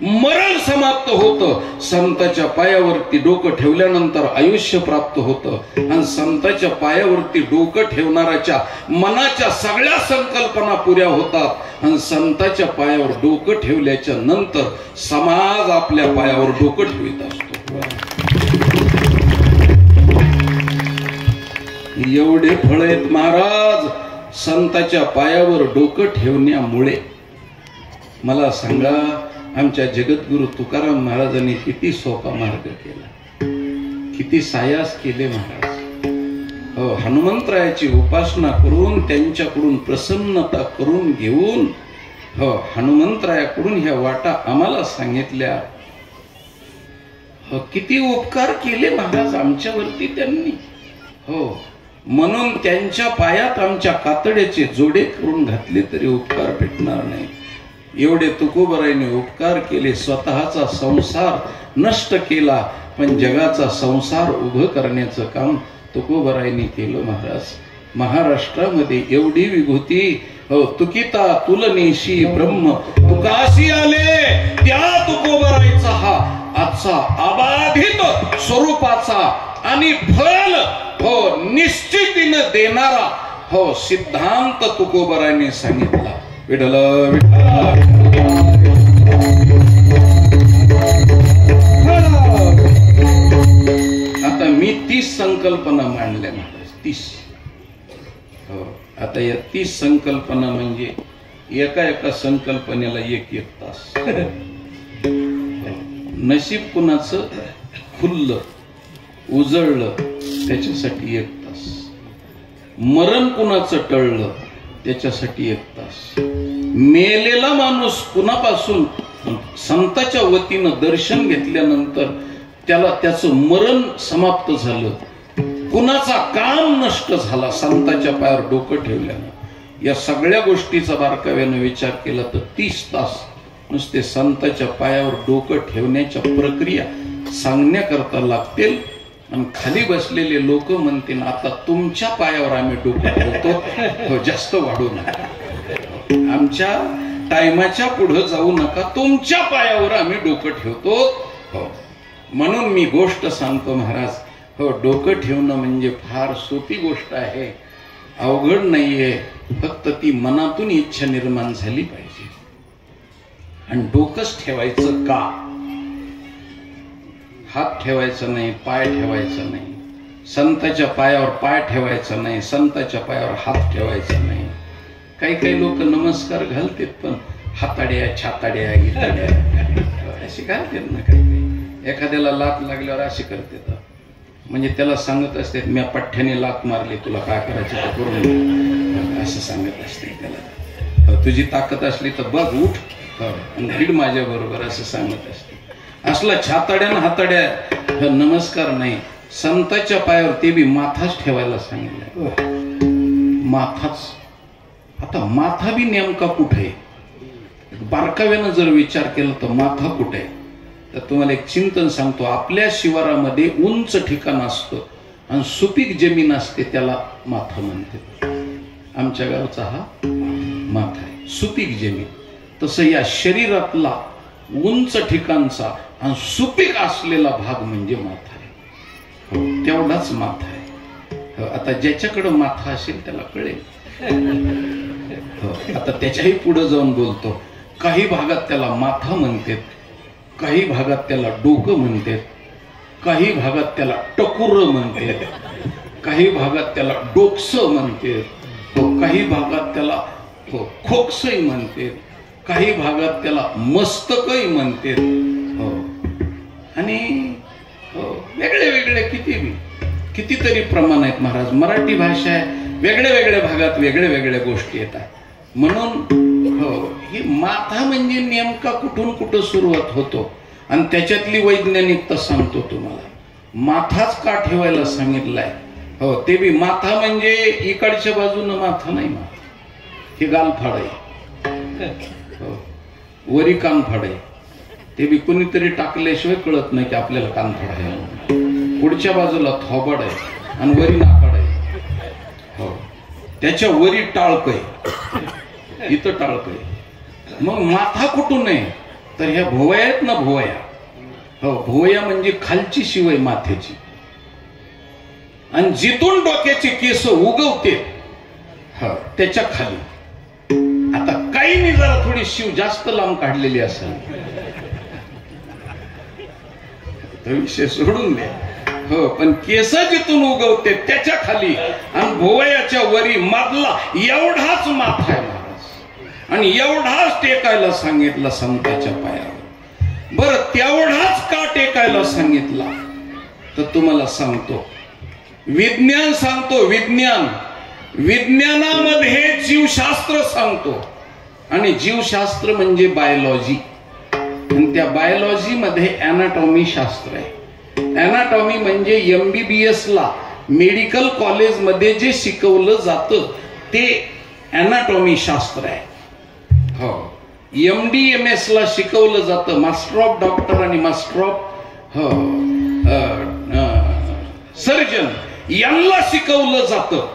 मरण समाप्त होतं. संताच्या पायावरती डोकं ठेवल्यानंतर आयुष्य प्राप्त होतं. आणि संताच्या पायावरती डोकं ठेवणाऱ्याच्या मनाच्या सगळ्या संकल्पना पुऱ्या होतात. आणि संताच्या पायावर डोकं ठेवल्याच्या नंतर समाज आपल्या पायावर डोकं ठेवित असतो. एवढे फळ आहेत महाराज संताच्या पायावर डोकं ठेवण्यामुळे. मला सांगा, आमच्या जगद्गुरु तुकाराम महाराजांनी किती सोपा मार्ग केला, किती सायास केले महाराज. हो, हनुमंतरायाची उपासना करून त्यांच्याकडून प्रसन्नता करून घेऊन हो हनुमंतरायाकडून ह्या वाटा आम्हाला सांगितल्या. हो, किती उपकार केले महाराज आमच्यावरती त्यांनी. हो, म्हणून त्यांच्या पायात आमच्या कातड्याचे जोडे करून घातले तरी उपकार भेटणार नाही. एवढे तुकोबराईने उपकार केले. स्वतःचा संसार नष्ट केला, पण जगाचा संसार उभं करण्याचं काम तुकोबराईने केलं महाराज. महाराष्ट्रामध्ये एवढी विभूती. हो, तुकिता तुलनेशी ब्रह्म तुकाशी आले, त्या तुकोबराईचा हा आजचा अबाधित स्वरूपाचा आणि फल हो निश्चितीने देणारा हो सिद्धांत तुकोबराईने सांगितला. विठ्ठल विठ्ठल. आता मी 30 संकल्पना मांडल्या महाराज. 30. हो, आता या 30 संकल्पना म्हणजे एका संकल्पनेला एक तास. नशीब कुणाचं खुललं उजळलं त्याच्यासाठी 1 तास. मरण कुणाचं टळलं त्याच्यासाठी 1 तास. मेलेला माणूस कुणापासून संताच्या वतीनं दर्शन घेतल्यानंतर त्याला त्याचं मरण समाप्त झालं, कुणाचा काम नष्ट झाला संताच्या पायावर डोकं ठेवल्यानं, या सगळ्या गोष्टीचा बारकाव्यानं विचार केला तर 30 तास नुसते संताच्या पायावर डोकं ठेवण्याच्या प्रक्रिया सांगण्याकरता लागतील. आणि खाली बसलेले लोक म्हणतील आता तुमच्या पायावर आम्ही डोकं ठेवतो, जास्त वाढू नका, आमच्या टायमाच्या पुढे जाऊ नका, तुमच्या पायावर आम्ही डोकं ठेवतो. हो, म्हणून मी गोष्ट सांगतो महाराज. हो, डोकं ठेवणं म्हणजे फार सोपी गोष्ट आहे, अवघड नाहीये. फक्त ती मनातून इच्छा निर्माण झाली पाहिजे. आणि डोकंच ठेवायचं का? हात ठेवायचा नाही, पाय ठेवायचा नाही, संताच्या पायावर पाय ठेवायचा नाही, संताच्या पायावर हात ठेवायचा नाही. काही काही लोक नमस्कार घालतात पण हाताड्या छाताड्या गिताड्या अशी घालतात ना. काही एखाद्याला लात लागल्यावर अशी करतात, म्हणजे त्याला सांगत असते मी पठ्ठ्याने लात मारली, तुला काय करायचं ते करून, असं सांगत असते त्याला. तुझी ताकद असली तर बघ, उठ आणि भिड माझ्या बरोबर, असं सांगत असते. असला छाताड्यानं हाताड्या नमस्कार नाही. संताच्या पायावर ते बी माथाच ठेवायला सांगितलं, माथाच. आता माथा बी नेमका कुठे? बारकाव्यानं जर विचार केला तर माथा कुठे? तर तुम्हाला एक चिंतन सांगतो. आपल्या शिवारामध्ये उंच ठिकाण असतं आणि सुपीक जमीन असते, त्याला माथा म्हणते. आमच्या गावचा हा माथा आहे, सुपीक जमीन. तसं या शरीरातला उंच ठिकाणचा आणि सुपीक असलेला भाग म्हणजे माथा आहे. हो, तेवढाच माथा आहे. आता ज्याच्याकडे माथा असेल त्याला कळेल. हो, आता त्याच्याही पुढे जाऊन बोलतो. काही भागात त्याला माथा म्हणतात, काही भागात त्याला डोकं म्हणतात, काही भागात त्याला टकुर म्हणतात, काही भागात त्याला डोकसं म्हणतात, काही भागात त्याला खोकसही म्हणतात, काही भागात त्याला मस्तकही म्हणतात. हो, आणि वेगळे वेगळे कितीतरी प्रमाण आहेत महाराज. मराठी भाषा आहे, वेगळ्या वेगळ्या भागात वेगळ्या वेगळ्या गोष्टी येतात. म्हणून हो, ही माथा म्हणजे नेमका कुठून कुठं सुरुवात होतो आणि त्याच्यातली वैज्ञानिकता सांगतो तुम्हाला. माथाच का ठेवायला सांगितलाय? हो, ते बी माथा म्हणजे इकडच्या बाजूनं माथा नाही, माथा हे गालफाड आहे. हो, वरी कानफाड आहे. ते बी कोणीतरी टाकल्याशिवाय कळत नाही की आपल्याला कानफाड आहे. पुढच्या बाजूला थोबाड आहे आणि वरी नाकाड आहे. हो, त्याच्या वरी टाळक आहे, इथं टाळक आहे. मग माथा कुठून आहे? तर ह्या भोवया आहेत ना, भोवया. हो, भोवया म्हणजे खालची शिवय माथ्याची, आणि जिथून डोक्याचे केस उगवते त्याच्या खाली. आता काही जरा थोडी शिव जास्त लांब काढलेली असेल तर विषय सोडून द्या. हो, पण केस जिथून उगवते त्याच्या खाली आणि भोवयाच्या वरी मधला एवढाच माथा आहे महाराज. आणि एवढाच टेकायला सांगितलं संताच्या पायावर. बरं, तेवढाच का टेकायला सांगितला तर तुम्हाला सांगतो. विज्ञान सांगतो, विज्ञानामध्ये जीवशास्त्र सांगतो. आणि जीवशास्त्र म्हणजे बायोलॉजी, आणि त्या बायोलॉजी मध्ये अॅनाटॉमी शास्त्र आहे. अॅनाटॉमी म्हणजे MBBS ला मेडिकल कॉलेज मध्ये जे शिकवलं जातं ते अॅनाटॉमी शास्त्र आहे. हो, MDMS ला शिकवलं जातं, मास्टर ऑफ डॉक्टर आणि मास्टर ऑफ सर्जन यांना शिकवलं जातं.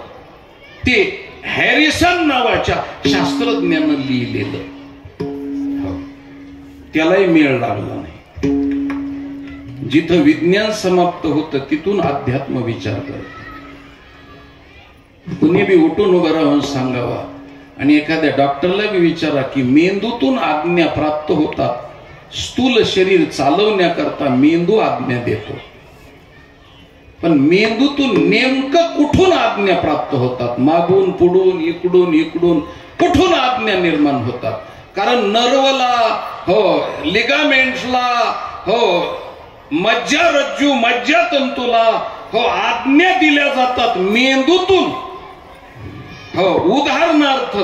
ते हॅरिसन नावाच्या शास्त्रज्ञानं लिहिलेलं. हो, त्यालाही मेळ लागला नाही. जिथं विज्ञान समाप्त होतं तिथून अध्यात्म विचार करत. कुणी बी उठून उभं राहून सांगावा आणि एखाद्या डॉक्टरला बी विचारा की मेंदूतून आज्ञा प्राप्त होतात. स्थूल शरीर चालवण्याकरता मेंदू आज्ञा देतो, पण मेंदूतून नेमकं कुठून आज्ञा प्राप्त होतात? मागून, पुढून, इकडून कुठून आज्ञा निर्माण होतात? कारण नर्वला, हो, लिगामेंट्सला, हो, मज्जारज्जू, मज्जातंतूला, हो, आज्ञा दिल्या जातात मेंदूतून. हो, उदाहरणार्थ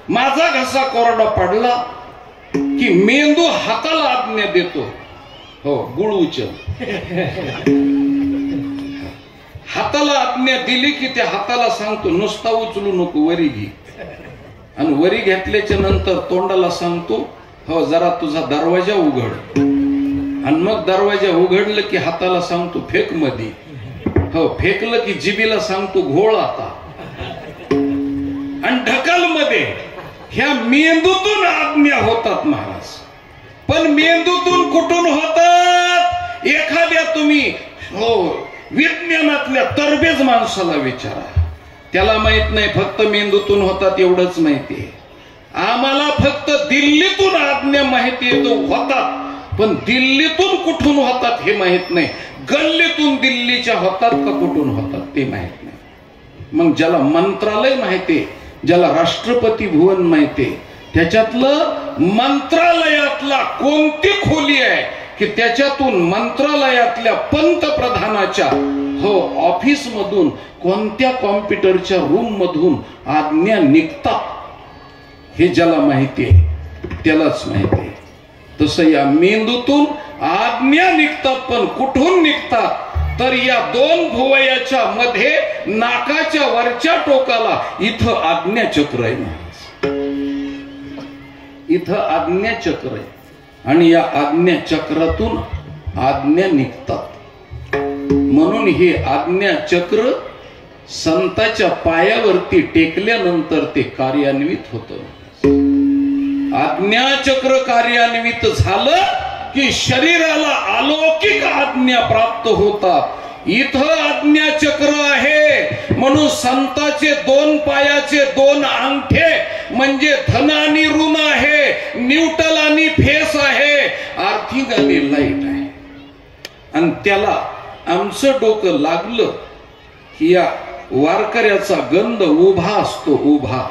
माझा घसा कोरडा पडला की मेंदू हाताला आज्ञा देतो, हो, गुळ उचल. हाताला आज्ञा दिली की त्या हाताला सांगतो नुसता उचलू नको, वरी घे. आणि वरी घेतल्याच्या नंतर तोंडाला सांगतो हो जरा तुझा दरवाजा उघड, आणि मग दरवाजा उघडलं की हाताला सांगतो फेक मध्ये, हो फेकलं की जिबीला सांगतो घोळ आता, आणि ढकल मध्ये ह्या मेंदूतून आज्ञा होतात महाराज. पण मेंदूतून कुठून होतात? एखाद्या तुम्ही हो विज्ञानातल्या तरबेज माणसाला विचारा, त्याला माहित नाही, फक्त मेंदूतून होतात एवढंच माहितीये. आम्हाला फक्त दिल्लीतून आज्ञा माहिती आहे, तो होतात, पण दिल्लीतून कुठून होतात हे माहित नाही. गल्लीतून दिल्लीच्या होतात का कुठून होतात ते माहित नाही. मग ज्याला मंत्रालय माहितीये, ज्याला राष्ट्रपती भवन माहितीये, त्याच्यातलं मंत्रालयातला कोणती खोली आहे की त्याच्यातून मंत्रालयातल्या पंतप्रधानाच्या हो ऑफिस मधून कोणत्या कॉम्प्युटरच्या रूम मधून आज्ञा निघतात, हे ज्याला माहिती आहे त्यालाच माहिती आहे. तसं या मेंदूतून आज्ञा निघतात, पण कुठून निघतात? तर या दोन भुवयाच्या मध्ये नाकाच्या वरच्या टोकाला इथं आज्ञाचक्र आहे महाराज, इथं आज्ञाचक्र आहे, आणि या आज्ञाचक्रातून आज्ञा निघतात. म्हणून हे आज्ञाचक्र संताच्या पायावरती टेकल्यानंतर ते कार्यान्वित होतं. आज्ञाचक्र कार्यान्वित झालं की शरीराला अलौकिक आज्ञा प्राप्त होतात. इथं आज्ञाचक्र आहे, म्हणून संताचे दोन पायाचे दोन अंगठे म्हणजे धन आणि ऋण आहे, न्यूट्रल आणि फेस आहे, आर्थिक आणि लाईट आहे. आणि त्याला आमचं डोकं लागलं की या वारकऱ्याचा गंध उभा असतो, उभा,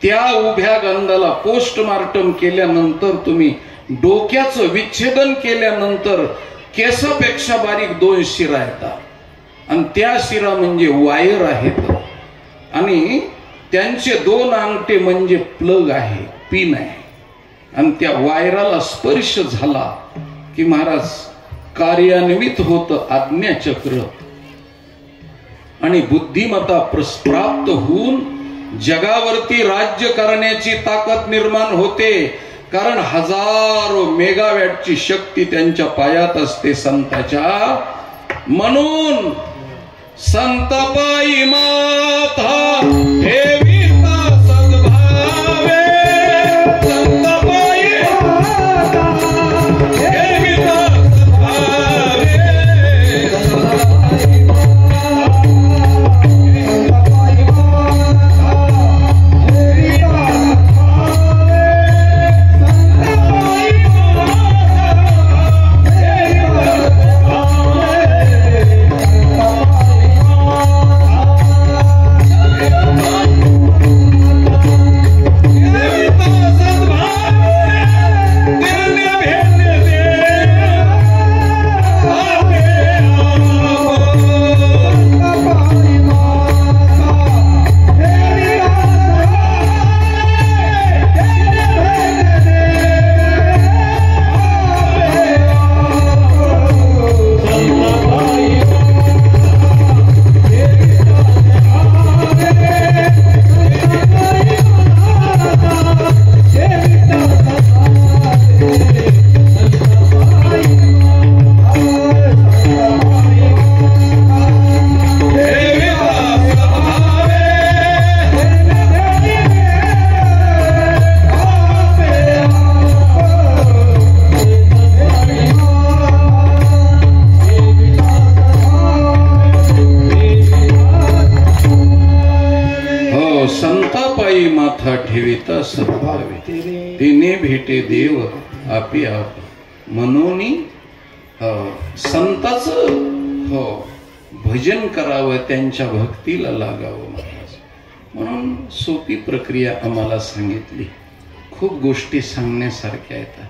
त्या उभ्या गंधाला पोस्टमार्टम केल्यानंतर तुम्ही डोक्याचं विच्छेदन केल्यानंतर केसापेक्षा बारीक दोन शिरा येतात, आणि त्या शिरा म्हणजे वायर आहेत, आणि त्यांचे दोन अंगठे म्हणजे प्लग आहे, पिन आहे, आणि त्या वायराला स्पर्श झाला की महाराज कार्यान्वित होत आज्ञाचक्र, आणि बुद्धिमत्ता प्राप्त होऊन जगावरती राज्य करण्याची ताकद निर्माण होते. कारण हजारो मेगावॅटची शक्ती त्यांच्या पायात असते संताच्या. म्हणून संत पायी माथा ठेविता सद्भावे, संत पायी ठेविता सद्भावे, ठेविता सद्भावे, तिने भेटे देव आपी आप. म्हणून संताचं हो भजन करावं, त्यांच्या भक्तीला लागावं महाराज. म्हणून सोपी प्रक्रिया आम्हाला सांगितली. खूप गोष्टी सांगण्यासारख्या आहेत.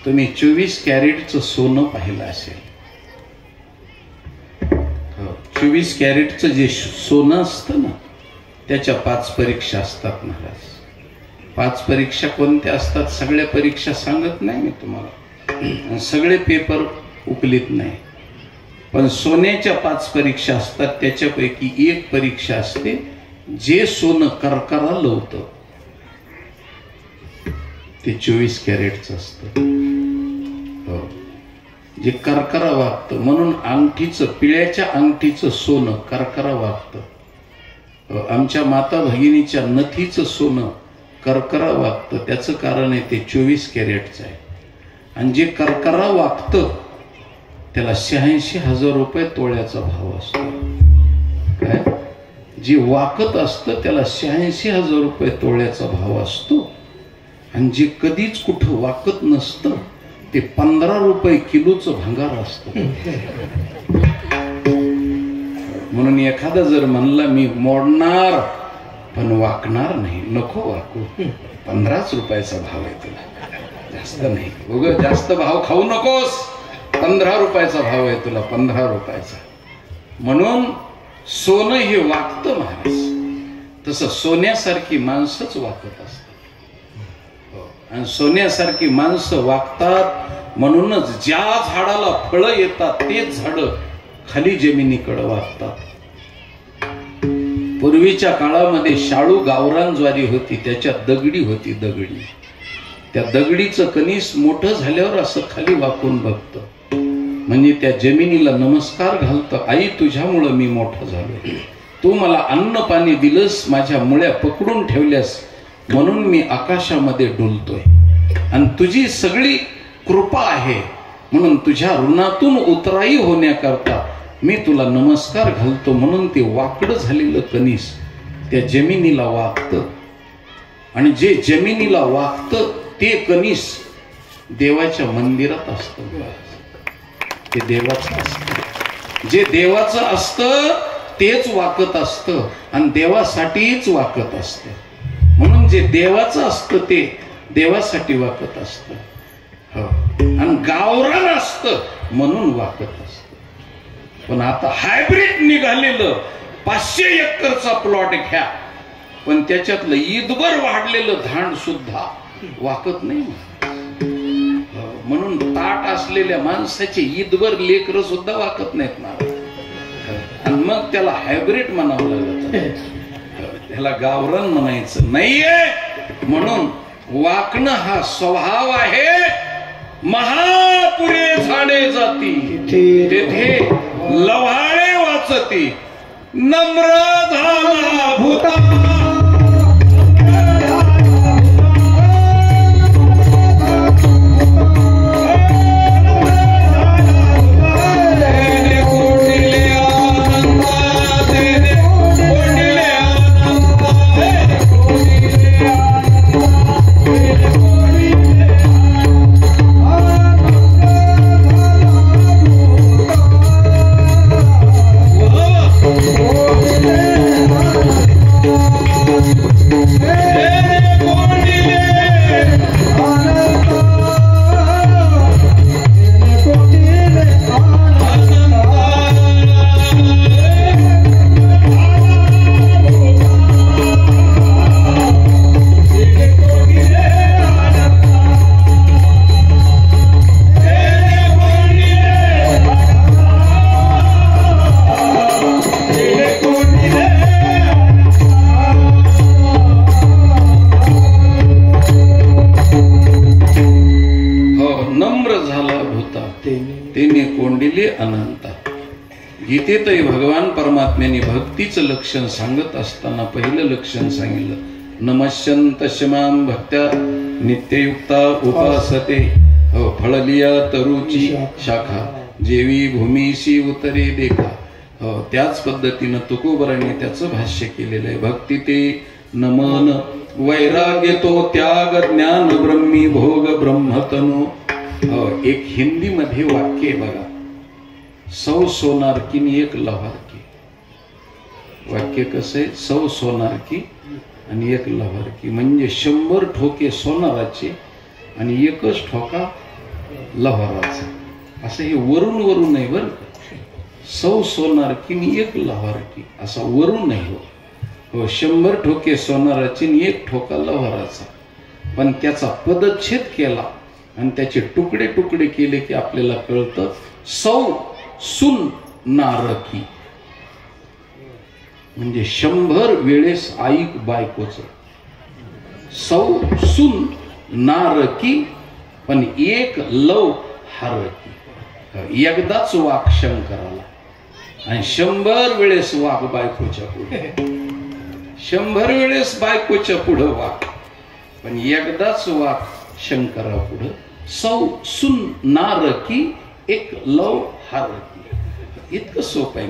तुम्ही 24 कॅरेटचं सोनं पाहिलं असेल. 24 कॅरेटचं जे सोनं असतं ना, त्याच्या 5 परीक्षा असतात महाराज. 5 परीक्षा कोणत्या असतात? सगळ्या परीक्षा सांगत नाही मी तुम्हाला, सगळे पेपर उकलीत नाही, पण सोन्याच्या 5 परीक्षा असतात. त्याच्यापैकी एक परीक्षा असते जे सोनं करकरा लवतं. ते 24 कॅरेटचं असतं. हो, जे करकरा वागतं म्हणून अंगठीचं, पिळ्याच्या अंगठीचं सोनं करकरा वागतं. आमच्या माता भगिनीच्या नथीचं सोनं करकरा वागतं. त्याचं कारण आहे ते 24 कॅरेटचं आहे. आणि जे करकरा वागतं त्याला 86,000 रुपये तोळ्याचा भाव असतो. काय? जे वाकत असतं त्याला 86,000 रुपये तोळ्याचा भाव असतो. आणि जे कधीच कुठं वाकत नसतं ते 15 रुपये किलोचं भंगार असतं. म्हणून एखादा जर म्हणला मी मोडणार पण वाकणार नाही, नको वाकू, 15च रुपयाचा भाव आहे तुला, जास्त नाही. उगाच जास्त भाव खाऊ नकोस, 15 रुपयाचा भाव आहे तुला, 15 रुपयाचा. म्हणून सोनं हे वाकतं महाराज. तसं सोन्यासारखी माणसंच वाकत असतात. आणि सोन्यासारखी माणसं वागतात म्हणूनच ज्या झाडाला फळं येतात तेच झाडं खाली जमिनीकडे वागतात. पूर्वीच्या काळामध्ये शाळू गावरान ज्वारी होती, त्याच्यात दगडी होती, दगडी. त्या दगडीचं कणीस मोठं झाल्यावर असं खाली वाकून बघतं, म्हणजे त्या जमिनीला नमस्कार घालतं, आई तुझ्यामुळं मी मोठं झालो, तू मला अन्न पाणी दिलंस, माझ्या मुळ्या पकडून ठेवल्यास म्हणून मी आकाशामध्ये डुलतोय. आणि तुझी सगळी कृपा आहे म्हणून तुझ्या ऋणातून उतराई होण्याकरता मी तुला नमस्कार घालतो. म्हणून ते वाकडं झालेलं कणीस त्या जमिनीला वाकतं. आणि जे जमिनीला वाकतं ते कणीस देवाच्या मंदिरात असतं. ते देवाचं असतं. जे देवाचं असतं तेच वाकत असतं आणि देवासाठीच वाकत असतं. म्हणून जे देवाचं असतं ते देवासाठी वाकत असतं. हो, आणि गावरान असतं म्हणून वाकत असतं. पण आता हायब्रिड निघालेलं 500 एकरचा प्लॉट घ्या, पण त्याच्यातलं ईदभर वाढलेलं धान सुद्धा वाकत नाही. म्हणून ताट असलेल्या माणसाचे ईदभर लेकरं सुद्धा वाकत नाहीत ना. आणि मग त्याला हायब्रिड म्हणावं लागत, त्याला गावरान म्हणायचं नाहीये. म्हणून वाकणं हा स्वभाव आहे. महापुरे झाडे जाती तेथे लव्हाळे वाचती, नम्र झाला भूता. अनंता. गीतेतही भगवान परमात्म्याने भक्तीचं लक्षण सांगत असताना पहिलं लक्षण सांगितलं, नमश्यंत शमाम भक्त्या नित्ययुक्ता उपासते. फळलिया तरुची शाखा जेवी भूमीशी उतरे देखा. त्याच पद्धतीनं तुकोबराने त्याचं भाष्य केलेलं आहे. भक्ती ते नमन वैराग्य तो त्याग ज्ञान ब्रह्मी भोग ब्रह्मतनु. एक हिंदी मध्ये वाक्य बघा, 100 सोनार की आणि 1 लव्हार की. वाक्य कसं आहे, 100 सोनार की आणि 1 लव्हार की, म्हणजे 100 ठोके सोनाराचे आणि 1च ठोका लव्हाराचा. असं हे वरून वरून नाही बरं. 100 सोनार की आणि 1 लव्हार की असा वरून नाही. हो, 100 ठोके सोनाराचे आणि 1 ठोका लव्हाराचा. पण त्याचा पदच्छेद केला आणि त्याचे तुकडे तुकडे केले की आपल्याला कळतं 100 सुन नारकी, म्हणजे 100 वेळेस आई बायकोच. 100 सुन नारकी, पण एक लव हारकी. एकदाच वाक शंकराला आणि 100 वेळेस वाक बायकोच्या पुढे, 100 वेळेस बायकोच्या पुढे वाक, पण एकदाच वाक शंकरा पुढे. सौ सुन नारकी एक लव हारकी. इतकं सोपं आहे.